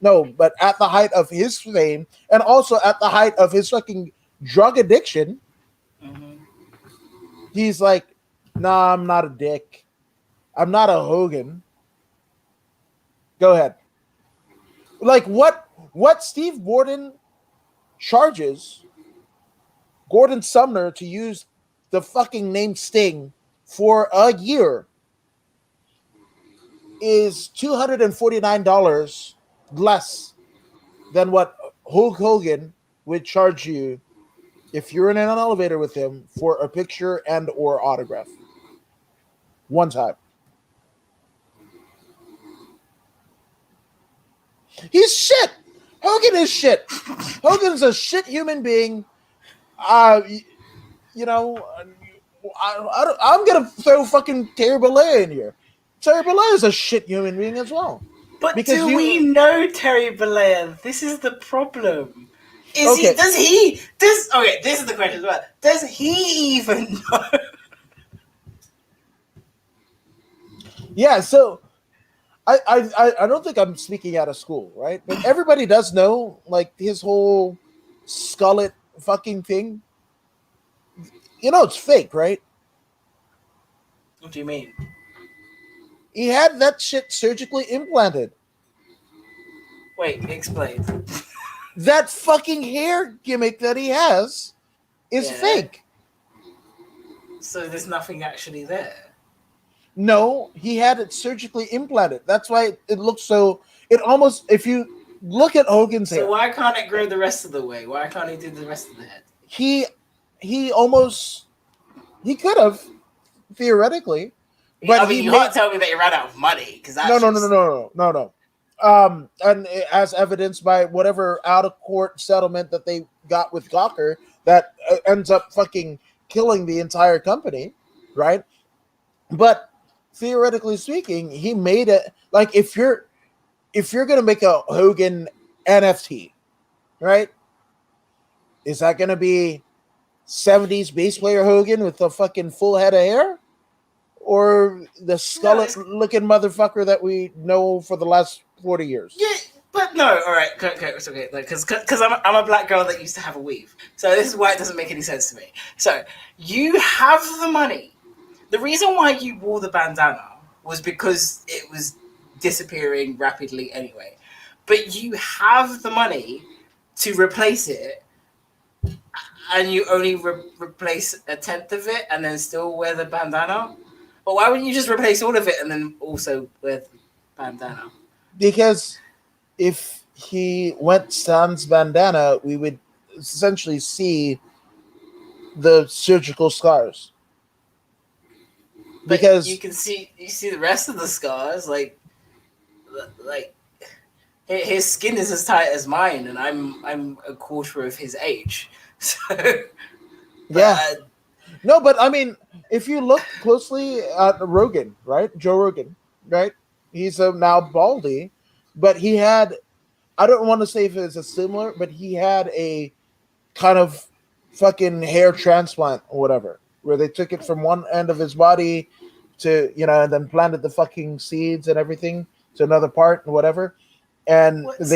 A: no, but at the height of his fame and also at the height of his fucking drug addiction,
B: Mm-hmm.
A: he's like, nah, I'm not a dick. I'm not a Hogan. Go ahead. Like what Steve Borden charges Gordon Sumner to use the fucking name Sting for a year is $249 less than what Hulk Hogan would charge you if you're in an elevator with him for a picture and or autograph. One time. He's shit. Hogan is shit. Hogan's a shit human being. Uh, you know, I'm gonna throw fucking Terry Bollea in here. Terry Bollea is a shit human being as well.
B: But
A: Because
B: do we know Terry Bollea? This is the problem. Is he?
A: okay,
B: Does he? Does okay? This is the question as well. Does he even know?
A: yeah. So I don't think I'm speaking out of school, right? But everybody does know like his whole skullet fucking thing. It's fake, right?
B: What do you mean?
A: He had that shit surgically implanted.
B: Wait, explain.
A: That fucking hair gimmick that he has is
B: Yeah.
A: fake.
B: So there's nothing actually there.
A: No, he had it surgically implanted. That's why it looks so. It almost, if you look at Hogan's
B: So
A: hair,
B: why can't it grow the rest of the way? Why can't he do the rest of the head?
A: he almost he could have theoretically, but
B: I mean,
A: he
B: you
A: made
B: can't tell me that he ran out of money because that's
A: no. And as evidenced by whatever out of court settlement that they got with Gawker, that ends up fucking killing the entire company, right? But theoretically speaking, he made it like if you're gonna make a Hogan NFT, right? Is that gonna be 70s bass player Hogan with a fucking full head of hair? or the
B: No,
A: skullet
B: it's
A: looking motherfucker that we know for the last 40 years?
B: yeah, but no. All right, okay, okay, it's okay. Like, because I'm a black girl that used to have a weave, so this is why it doesn't make any sense to me. So you have the money. The reason why you wore the bandana was because it was disappearing rapidly anyway. But you have the money to replace it, and you only replace a tenth of it, and then still wear the bandana. But why wouldn't you just replace all of it and then also wear the bandana?
A: Because if he went sans bandana, we would essentially see the surgical scars.
B: But
A: Because
B: you see the rest of the scars, like his skin is as tight as mine, and I'm a quarter of his age. So, but
A: yeah, no, but I mean, if you look closely at Rogan, right, Joe Rogan, right, he's now baldy, but he had, I don't want to say if it's a similar, but he had a kind of fucking hair transplant or whatever, where they took it from one end of his body to, and then planted the fucking seeds and everything to another part and whatever. And
B: what's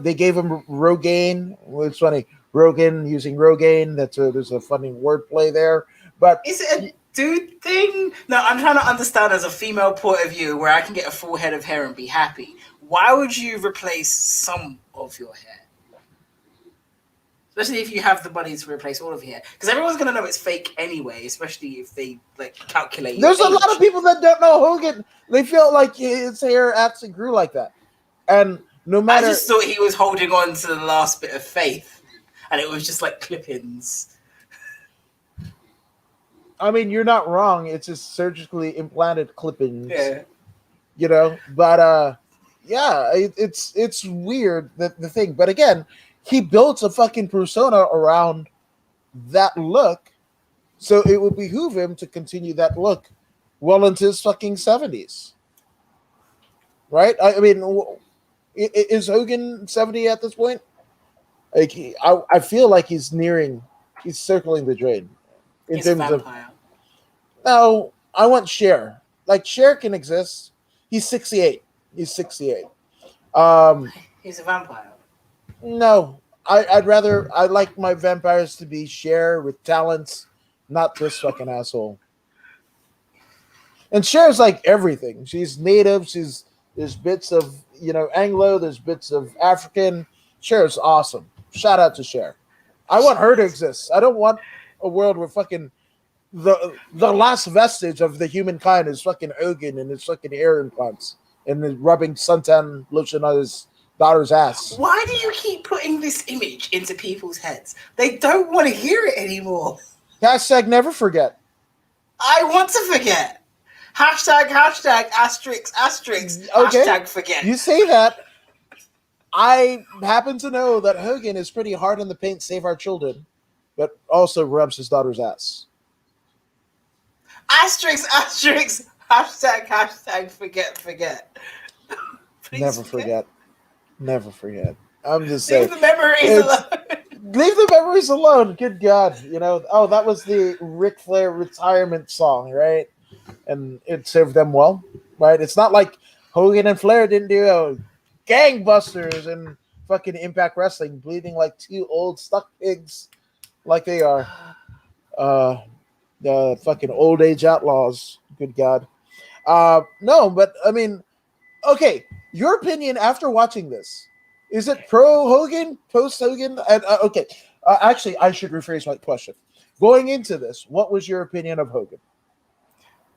A: they gave him Rogaine. Well, it's funny, Rogan using Rogaine. There's a funny wordplay there, but
B: is it a dude thing? No, I'm trying to understand as a female point of view where I can get a full head of hair and be happy. Why would you replace some of your hair? Especially if you have the money to replace all of your hair. Because everyone's going to know it's fake anyway, especially if they like calculate your
A: there's a lot of
B: age.
A: people that don't know Hogan. They feel like his hair actually grew like that, and no
B: I
A: matter.
B: just thought he was holding on to the last bit of faith. And it was just like clip-ins.
A: I mean, you're not wrong. It's just surgically implanted clippings,
B: Yeah.
A: But yeah, it's weird the thing. But again, he built a fucking persona around that look, so it would behoove him to continue that look well into his fucking 70s, right? I mean, is Hogan 70 at this point? Like, I feel like he's circling the drain in
B: He's a
A: terms of.
B: vampire.
A: No, I want Cher. Like, Cher can exist. He's 68. He's 68. Um,
B: He's a vampire.
A: no, I like my vampires to be Cher with talents, not this fucking asshole. And Cher's like everything. She's native. There's bits of Anglo. There's bits of African. Cher's awesome. Shout out to Cher. I want her to exist. I don't want a world where fucking the last vestige of the humankind is fucking Hogan and his fucking hair implants and then rubbing suntan lotion on his daughter's ass.
B: Why do you keep putting this image into people's heads? They don't want to hear it anymore.
A: Hashtag never forget.
B: I want to forget. Hashtag, hashtag, asterisk, asterisk,
A: Okay,
B: hashtag forget.
A: you say that. I happen to know that Hogan is pretty hard in the paint, save our children, but also rubs his daughter's ass.
B: Asterisk, asterisk, hashtag, hashtag, forget, forget. Please
A: Never
B: forget.
A: forget. Never forget. I'm just
B: Leave
A: saying.
B: the memories
A: It's
B: alone.
A: leave the memories alone. Good God, Oh, that was the Ric Flair retirement song, right? And it served them well, right? It's not like Hogan and Flair didn't do gangbusters and fucking Impact Wrestling, bleeding like two old stuck pigs, like they are. Uh, the fucking old age outlaws. Good God. No, but I mean, okay. Your opinion after watching this, is it pro Hogan, post Hogan? And okay, actually, I should rephrase my question. Going into this, what was your opinion of Hogan?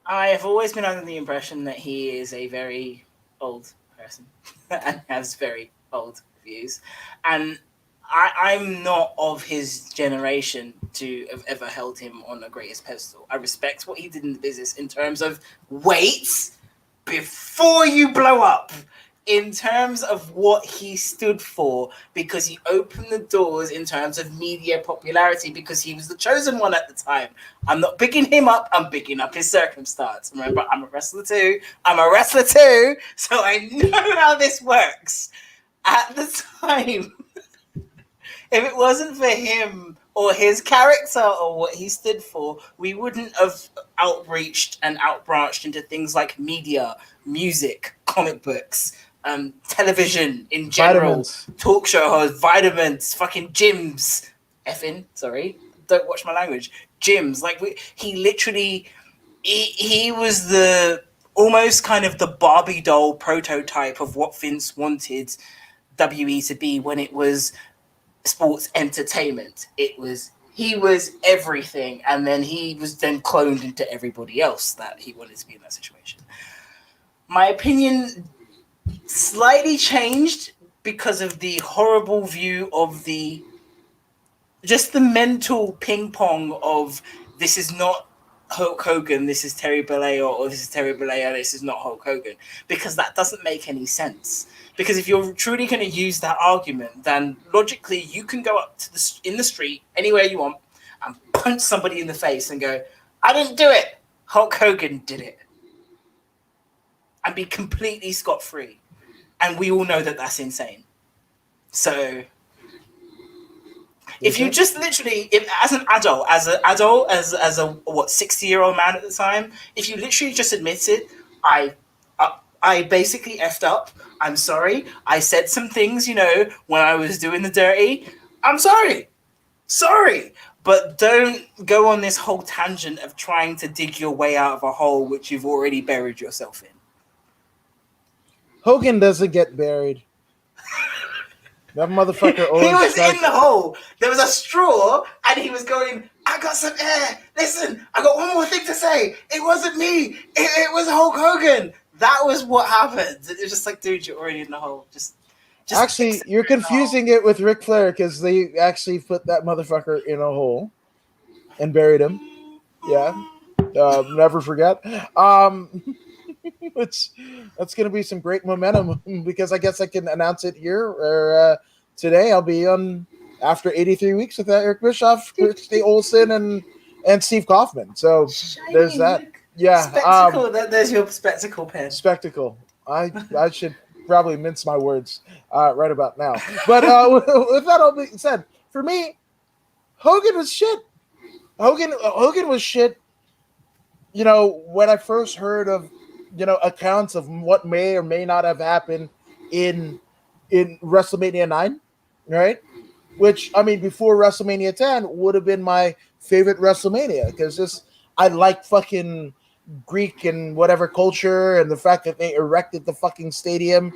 B: I have always been under the impression that he is a very old person and has very old views. And I'm not of his generation to have ever held him on a greatest pedestal. I respect what he did in the business in terms of wait before you blow up. In terms of what he stood for, because he opened the doors in terms of media popularity, because he was the chosen one at the time. I'm not bigging him up, I'm bigging up his circumstance. Remember, I'm a wrestler too. So I know how this works. At the time, if it wasn't for him or his character or what he stood for, we wouldn't have outreached and outbranched into things like media, music, comic books, television in general,
A: Vitamins.
B: talk show hosts, vitamins, fucking gyms. Effing, sorry, don't watch my language. Gyms, like he literally, he was the almost kind of the Barbie doll prototype of what Vince wanted WE to be when it was sports entertainment. He was everything, and then he was then cloned into everybody else that he wanted to be in that situation. My opinion slightly changed because of the horrible view of the just the mental ping pong of this is not Hulk Hogan, this is Terry Bollea, or this is Terry Bollea, this is not Hulk Hogan, because that doesn't make any sense. Because if you're truly going to use that argument, then logically you can go up to in the street anywhere you want and punch somebody in the face and go, "I didn't do it. Hulk Hogan did it," and be completely scot free. And we all know that that's insane. So if you just literally, as an adult, as a what 60-year-old man at the time, if you literally just admitted, I basically effed up. I'm sorry. I said some things, when I was doing the dirty. I'm sorry. But don't go on this whole tangent of trying to dig your way out of a hole which you've already buried yourself in.
A: Hogan doesn't get buried. That motherfucker
B: He
A: always
B: was in the hole. There was a straw, and he was going, "I got some air. Listen, I got one more thing to say. It wasn't me. It was Hulk Hogan." That was what happened. It was just like, dude, you're already in the hole. Just
A: Actually, you're confusing it with Ric Flair because they actually put that motherfucker in a hole and buried him. Yeah, never forget. Which that's going to be some great momentum because I guess I can announce it here. Where today I'll be on after 83 weeks with Eric Bischoff, Christy Olsen, and Steve Kaufman. So there's that. Yeah,
B: spectacle. There's your spectacle pen.
A: Spectacle. I should probably mince my words right about now. But with that all being said, for me, Hogan was shit. Hogan was shit. When I first heard of accounts of what may or may not have happened in WrestleMania 9, right? Which I mean, before WrestleMania 10 would have been my favorite WrestleMania because I like fucking Greek and whatever culture and the fact that they erected the fucking stadium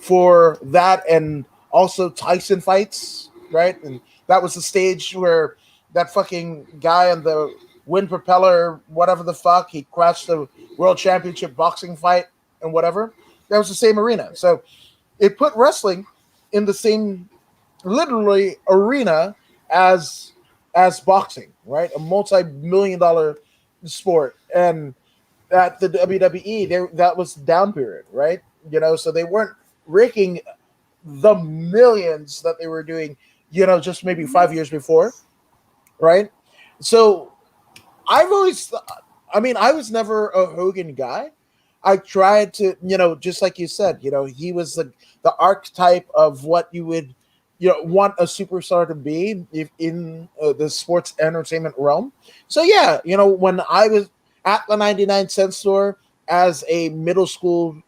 A: for that and also Tyson fights, right? And that was the stage where that fucking guy on the wind propeller, whatever the fuck, he crashed the world championship boxing fight and whatever. That was the same arena. So it put wrestling in the same literally arena as boxing, right? A multi-million-dollar sport. And at the WWE, that was down period, right? So they weren't raking the millions that they were doing, just maybe 5 years before, right? So I was never a Hogan guy. I tried to, just like you said, he was the archetype of what you would, want a superstar to be if in the sports entertainment realm. So yeah, when I was at the 99-cent store as a middle school,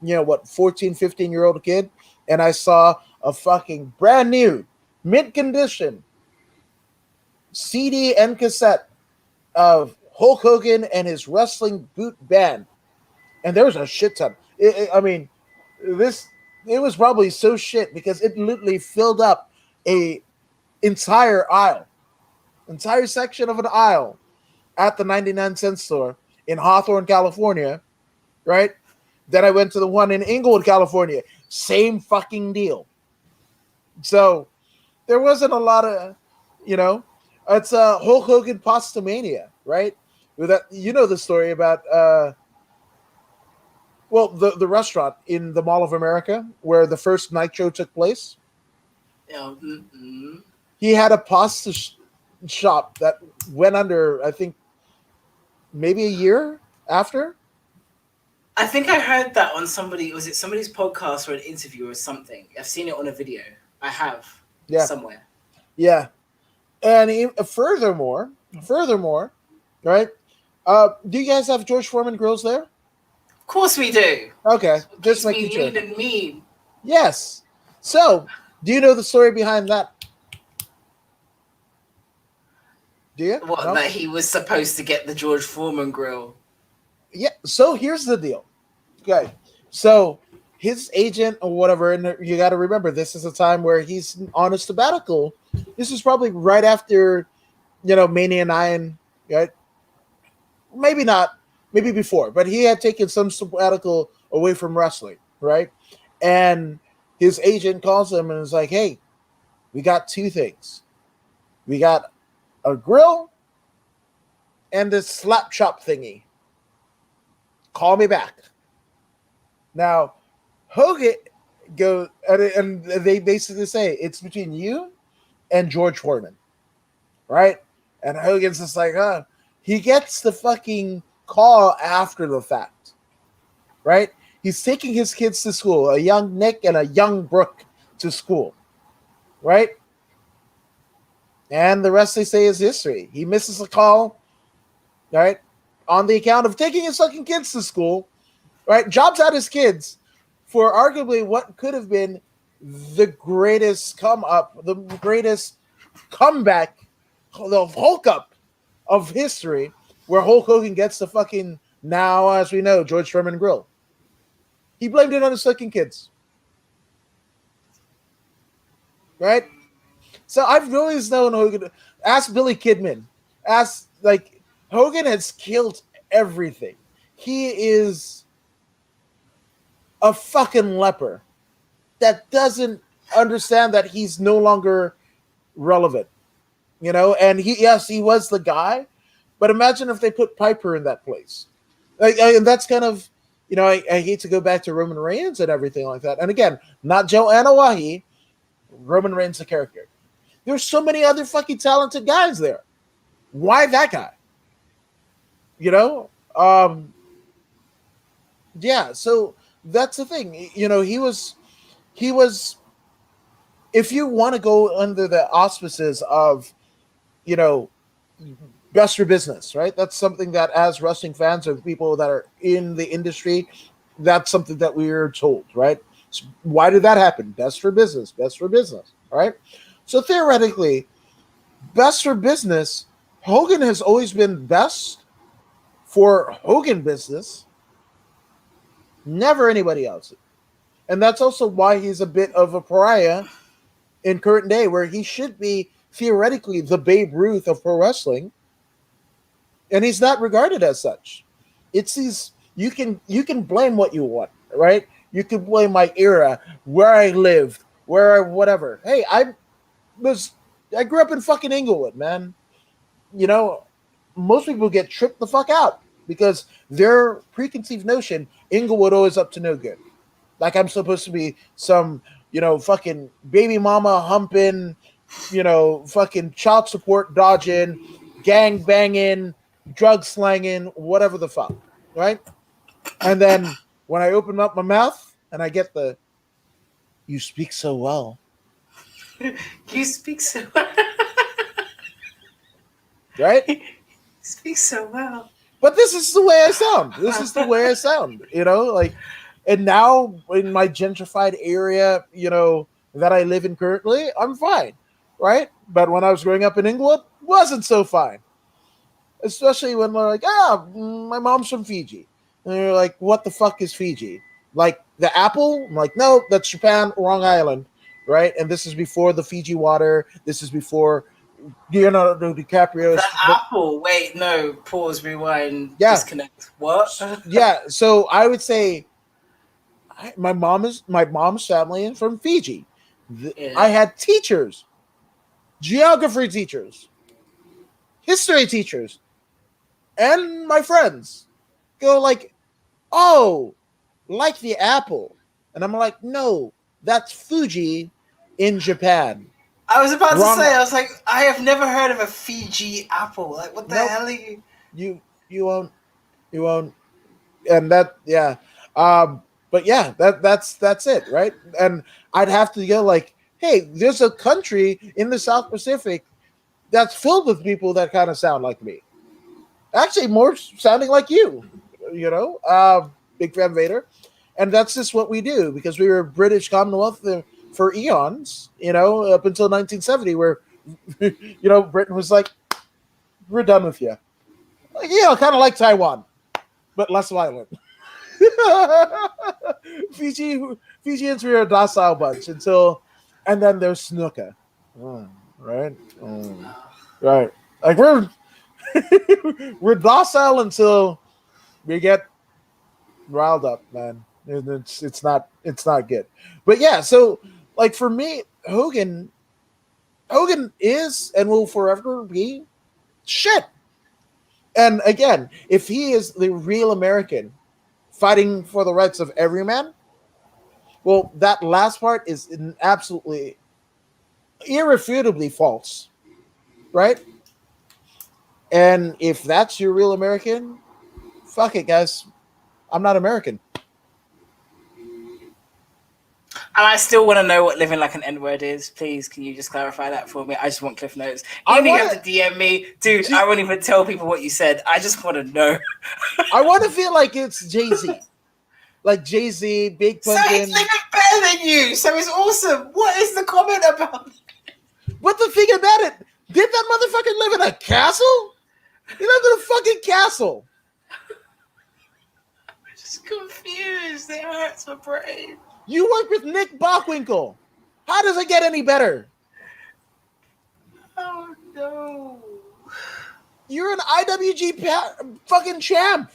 A: 14, 15-year-old kid, and I saw a fucking brand new, mint condition CD and cassette of Hulk Hogan and his wrestling boot band, and there was a shit ton. It was probably so shit because it literally filled up a entire entire section of an aisle at the 99-cent store in Hawthorne, California, right? Then I went to the one in Inglewood, California. Same fucking deal. So there wasn't a lot of, it's a Hulk Hogan Postomania, right? With that, the story about the restaurant in the Mall of America where the first Nitro took place. He had a pasta shop that went under, I think, maybe a year after.
B: I think I heard that on was it somebody's podcast or an interview or something? I've seen it on a video. I have.
A: Yeah.
B: Somewhere.
A: Yeah. And furthermore, right? Do you guys have George Foreman grills there?
B: Of course we do.
A: Okay,
B: That's what
A: just
B: keeps me
A: making sure.
B: lean and mean.
A: Yes. So, do you know the story behind that? Do you?
B: What,
A: No.
B: that he was supposed to get the George Foreman grill?
A: Yeah. So here's the deal. Okay. So his agent or whatever, and you got to remember, this is a time where he's on a sabbatical. This is probably right after, Mania 9, right? Maybe not, maybe before, but he had taken some sabbatical away from wrestling, right? And his agent calls him and is like, "Hey, we got two things. We got a grill and this slap chop thingy. Call me back." Now, Hogan goes, and they basically say it's between you and George Foreman, right? And Hogan's just like, huh. He gets the fucking call after the fact, right? He's taking his kids to school, a young Nick and a young Brooke to school, right? And the rest they say is history. He misses a call, right? On the account of taking his fucking kids to school, right? Jobs out his kids for arguably what could have been the greatest the greatest comeback, the Hulk up of history, where Hulk Hogan gets the fucking, now as we know, George Foreman grill. He blamed it on his fucking kids, right? So I've always known Hogan. Ask Billy Kidman. Ask, like, Hogan has killed everything. He is a fucking leper that doesn't understand that he's no longer relevant, And he was the guy, but imagine if they put Piper in that place. And that's kind of, I hate to go back to Roman Reigns and everything like that. And again, not Joe Anawahi, Roman Reigns the character. There's so many other fucking talented guys there. Why that guy? You know? Yeah, so that's the thing. He was if you want to go under the auspices of, you know, best for business, right? That's something that as wrestling fans or people that are in the industry, that's something that we are told, right? So why did that happen? Best for business, right? So theoretically, best for business, Hogan has always been best for Hogan business, never anybody else. And that's also why he's a bit of a pariah in current day, where he should be theoretically the Babe Ruth of pro wrestling, and he's not regarded as such. It's these, you can blame what you want, right? You can blame my era, where I lived, where I whatever. Hey, was I grew up in fucking Inglewood, man. You know, most people get tripped the fuck out because their preconceived notion Inglewood always up to no good. Like I'm supposed to be some, fucking baby mama humping, fucking child support dodging, gang banging, drug slanging, whatever the fuck, right? And then when I open up my mouth and I get the, "You speak so well,"
B: You speak so
A: right?
B: you speak so well.
A: But this is the way I sound. This is the way I sound, like, and now in my gentrified area, that I live in currently, I'm fine, right? But when I was growing up in England, wasn't so fine. Especially when they're like, my mom's from Fiji. And you're like, what the fuck is Fiji? Like the apple? I'm like, no, that's Japan, wrong island, right? And this is before the Fiji water. This is before Leonardo DiCaprio's.
B: The apple. Wait, no. Pause. Rewind.
A: Yeah,
B: Disconnect. What?
A: yeah. So I would say my mom's family is from Fiji.
B: Yeah.
A: I had teachers, geography teachers, history teachers, and my friends go like, "Oh, like the apple," and I'm like, "No, that's Fuji in Japan."
B: I was about to
A: Wrong.
B: say. I was like, I have never heard of a Fiji apple. Like, what the
A: Nope.
B: hell are you?
A: You won't. You won't. And that, yeah. But yeah, that's it, right? And I'd have to go like, hey, there's a country in the South Pacific that's filled with people that kind of sound like me. Actually, more sounding like you. You know, Big Fem Vader, and that's just what we do because we were British Commonwealth for eons. You know, up until 1970, where Britain was like, "We're done with you." Like, kind of like Taiwan, but less violent. Fiji Fijians were a docile bunch and then there's Snuka, right? Right. Like we're docile until we get riled up, man. And it's not good. But yeah, so like for me, Hogan is and will forever be shit. And again, if he is the real American fighting for the rights of every man, well, that last part is absolutely irrefutably false, right? And if that's your real American, fuck it, guys. I'm not American.
B: And I still want to know what living like an N word is. Please, can you just clarify that for me? I just want cliff notes.
A: I
B: Even if you
A: want
B: have to DM me, dude. I won't even tell people what you said. I just want to know.
A: I want to feel like it's Jay-Z. Like Jay-Z, Big
B: So
A: Pumpkin.
B: he's living better than you. So it's awesome. What is the comment about?
A: But the thing about it, did that motherfucker live in a castle? He lived in a fucking castle.
B: I'm just confused. It hurts my brain.
A: You work with Nick Bockwinkel. How does it get any better?
B: Oh no.
A: You're an IWG fucking champ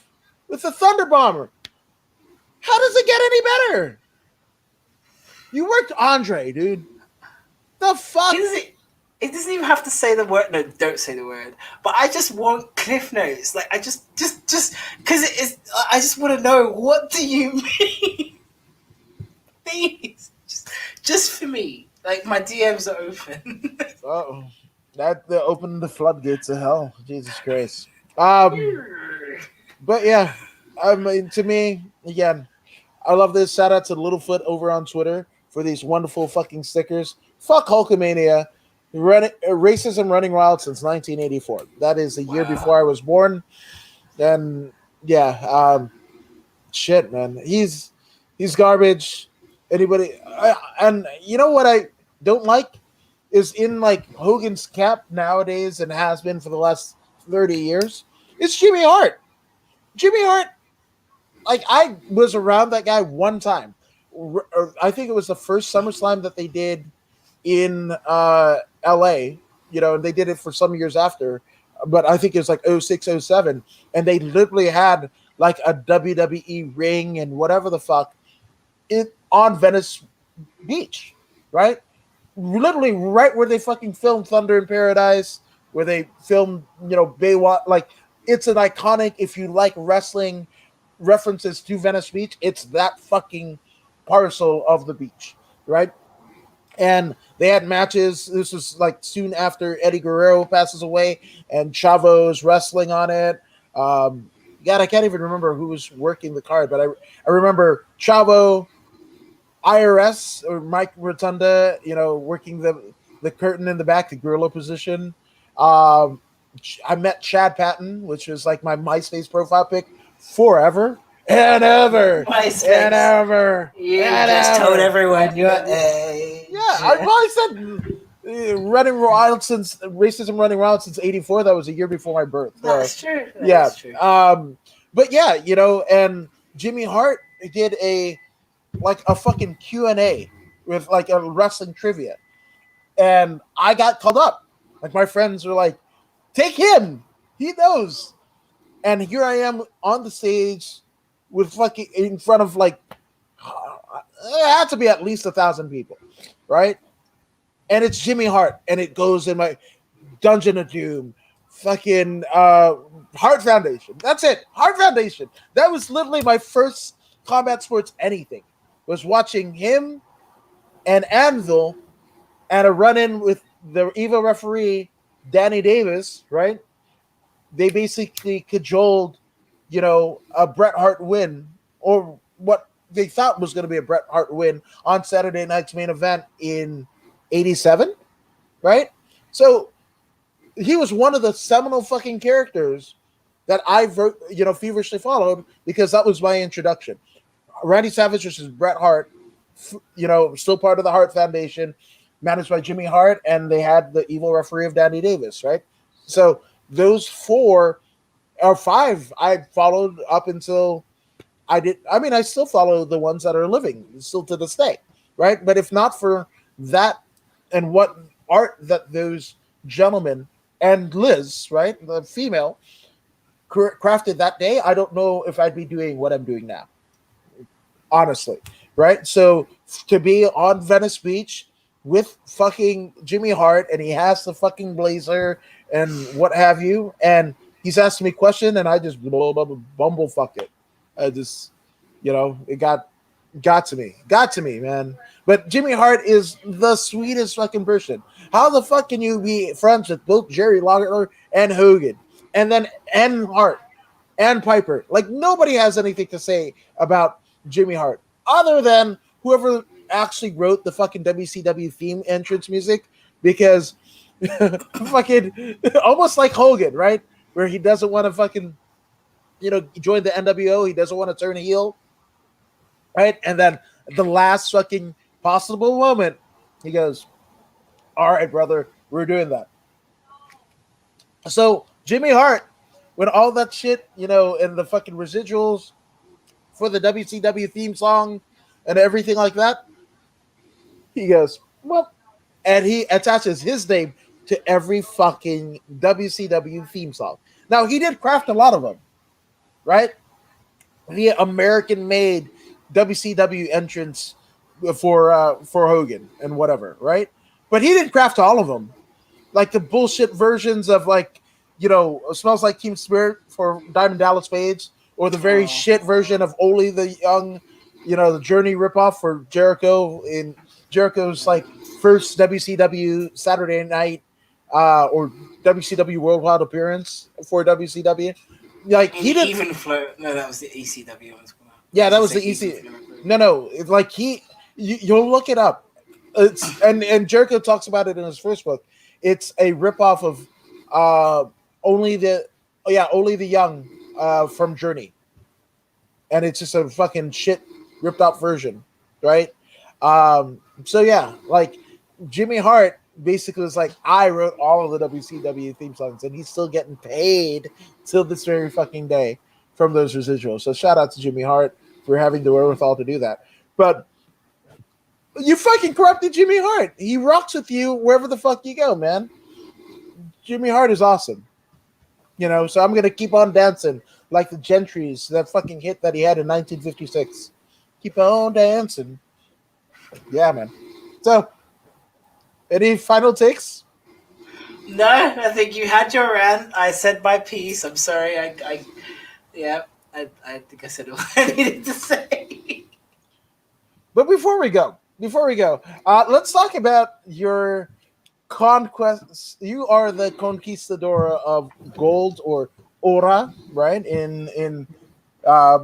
A: with the Thunder Bomber. How does it get any better? You worked Andre, dude. The fuck?
B: It doesn't even have to say the word. No, don't say the word. But I just want cliff notes. Like I just because it is. I just want to know, what do you mean? Please, just for me. Like my DMs are open.
A: Uh-oh. That opened the floodgates of hell. Jesus Christ. But yeah, I mean, to me, again, I love this. Shout out to Littlefoot over on Twitter for these wonderful fucking stickers. Fuck Hulkamania. Racism running wild since 1984. That is a year before I was born. And yeah, shit, man. He's garbage. Anybody? And you know what I don't like is in like Hogan's cap nowadays and has been for the last 30 years. It's Jimmy Hart. Jimmy Hart, like I was around that guy one time. I think it was the first SummerSlam that they did in LA. They did it for some years after, but I think it was like 06, 07. And they literally had like a WWE ring and whatever the fuck on Venice Beach, right? Literally right where they fucking filmed Thunder in Paradise, where they filmed, Baywatch. Like, it's an iconic, if you like wrestling references to Venice Beach, it's that fucking parcel of the beach, right? And they had matches. This was like soon after Eddie Guerrero passes away, and Chavo's wrestling on it. God, I can't even remember who was working the card, but I remember Chavo, IRS or Mike Rotunda, working the curtain in the back, the gorilla position. I met Chad Patton, which was like my MySpace profile pic forever and ever and ever.
B: You just told everyone you're a.
A: Yeah, I probably said racism running wild since '84. That was a year before my birth.
B: That's true.
A: That's
B: true.
A: But yeah, and Jimmy Hart did a fucking Q&A with like a wrestling trivia, and I got called up. Like my friends were like, "Take him, he knows." And here I am on the stage with fucking in front of like it had to be at least 1,000 people, right? And it's Jimmy Hart, and it goes in my Dungeon of Doom, fucking Hart Foundation. That's it, Hart Foundation. That was literally my first combat sports anything. Was watching him and Anvil and a run-in with the EVO referee Danny Davis, right? They basically cajoled, a Bret Hart win, or what they thought was going to be a Bret Hart win on Saturday night's main event in '87, right? So he was one of the seminal fucking characters that feverishly followed because that was my introduction. Randy Savage versus Bret Hart, still part of the Hart Foundation, managed by Jimmy Hart, and they had the evil referee of Danny Davis, right? So those four or five I followed up until I did. I mean, I still follow the ones that are living still to this day, right? But if not for that and what art that those gentlemen and Liz, right, the female, crafted that day, I don't know if I'd be doing what I'm doing now, honestly, right? So to be on Venice Beach with fucking Jimmy Hart, and he has the fucking blazer and what have you, and he's asking me a question, and I just bumblefuck it. I just, it got to me, man. But Jimmy Hart is the sweetest fucking person. How the fuck can you be friends with both Jerry Lawler and Hogan, and Hart and Piper? Like, nobody has anything to say about Jimmy Hart other than whoever actually wrote the fucking WCW theme entrance music, because fucking almost like Hogan, right? Where he doesn't want to fucking join the NWO, he doesn't want to turn heel, right? And then the last fucking possible moment, he goes, "All right, brother, we're doing that." So Jimmy Hart, when all that shit, and the fucking residuals for the WCW theme song and everything like that, he goes, "Well," and he attaches his name to every fucking WCW theme song. Now, he did craft a lot of them, right? The American-made WCW entrance for Hogan and whatever, right? But he didn't craft all of them. Like the bullshit versions of "Smells Like Teen Spirit" for Diamond Dallas Page, or the very shit version of "Only the Young," the Journey ripoff for Jericho in Jericho's like first WCW Saturday night or WCW Worldwide appearance for WCW. Like he did
B: even flow. No, that was the ECW one.
A: Yeah, that was the EC. No, it's like you'll look it up. It's and Jericho talks about it in his first book. It's a ripoff of only the Young from Journey, and it's just a fucking shit ripped out version, right? So yeah, like Jimmy Hart basically was like, I wrote all of the WCW theme songs, and he's still getting paid till this very fucking day from those residuals. So shout out to Jimmy Hart for having the wherewithal to do that. But you fucking corrupted Jimmy Hart. He rocks with you wherever the fuck you go, man. Jimmy Hart is awesome. So I'm gonna keep on dancing like the Gentrys, that fucking hit that he had in 1956. Keep on dancing. Yeah, man. So, any final takes?
B: No, I think you had your rant. I said my piece. I'm sorry. I think I said what I needed to say.
A: But before we go, let's talk about your conquest. You are the conquistadora of gold, or ora, right? In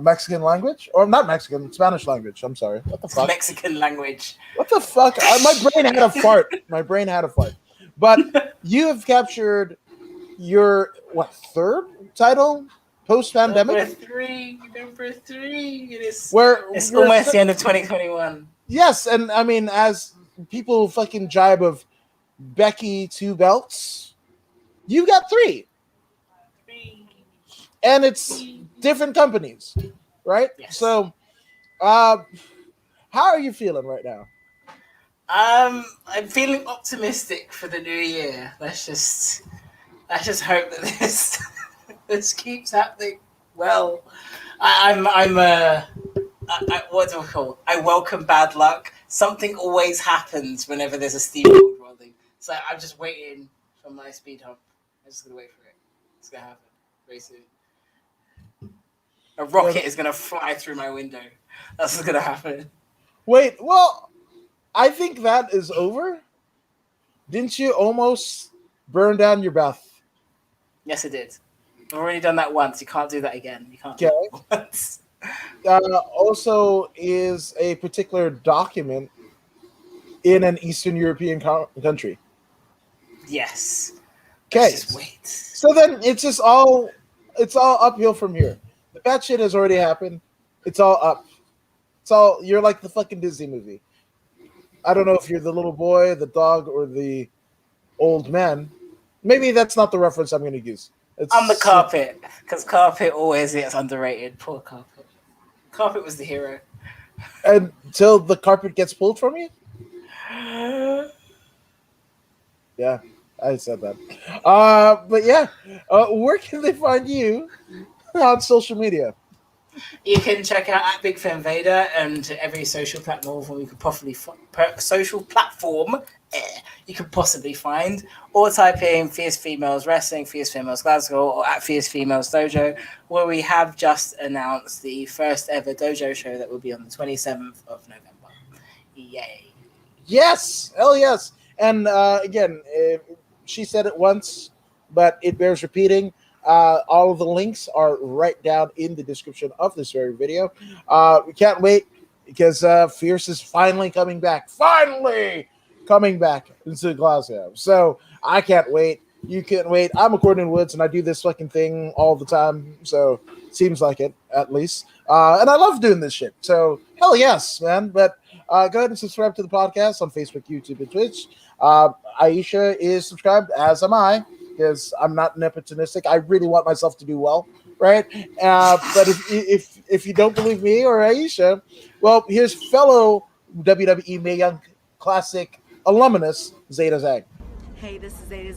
A: Mexican language, or not Mexican, Spanish language. I'm sorry. What the fuck?
B: Mexican language.
A: What the fuck? My brain had a fart. But you have captured your third title post-pandemic?
B: Number three. It's almost the end of 2021.
A: Yes, and I mean, as people fucking jibe of Becky 2 belts, you got three. And it's different companies, right?
B: Yes.
A: So, how are you feeling right now?
B: I'm feeling optimistic for the new year. Let's just hope that this keeps happening. Well, what do I call? I welcome bad luck. Something always happens whenever there's a steamboat rolling. So I'm just waiting for my speed hump. I'm just gonna wait for it. It's gonna happen very soon. A rocket is gonna fly through my window. That's what's gonna happen.
A: Wait, well, I think that is over. Didn't you almost burn down your bath?
B: Yes, I did. I've already done that once. You can't do that again. You can't do it once.
A: Also, is a particular document in an Eastern European country.
B: Yes. Let's
A: Okay,
B: just wait.
A: so then it's all uphill from here. The bad shit has already happened. It's all up. It's all you're like the fucking Disney movie. I don't know if you're the little boy, the dog, or the old man. Maybe that's not the reference I'm going to use.
B: I'm the
A: It's
B: carpet, because carpet always gets underrated. Poor carpet. Carpet was the hero.
A: until the carpet gets pulled from you. Yeah, I said that. But yeah, where can they find you on social media?
B: You can check out at BigFemVader and every social platform you could possibly social platform you could possibly find, or type in Fierce Females Wrestling, Fierce Females Glasgow, or at Fierce Females Dojo, where we have just announced the first ever dojo show that will be on the 27th of November. Yay!
A: Yes, hell yes. And again, she said it once, but it bears repeating. All of the links are right down in the description of this very video. We can't wait because Fierce is finally coming back. Finally coming back into Glasgow. So I can't wait. You can't wait. I'm a Courtney Woods and I do this fucking thing all the time. So seems like it, at least. And I love doing this shit. So hell yes, man. But go ahead and subscribe to the podcast on Facebook, YouTube, and Twitch. Ayesha is subscribed, as am I, because I'm not nepotistic. I really want myself to do well, right? But if you don't believe me or Ayesha, well, here's fellow WWE Mae Young Classic alumnus Zeta Zag.
C: Hey, this is Zeta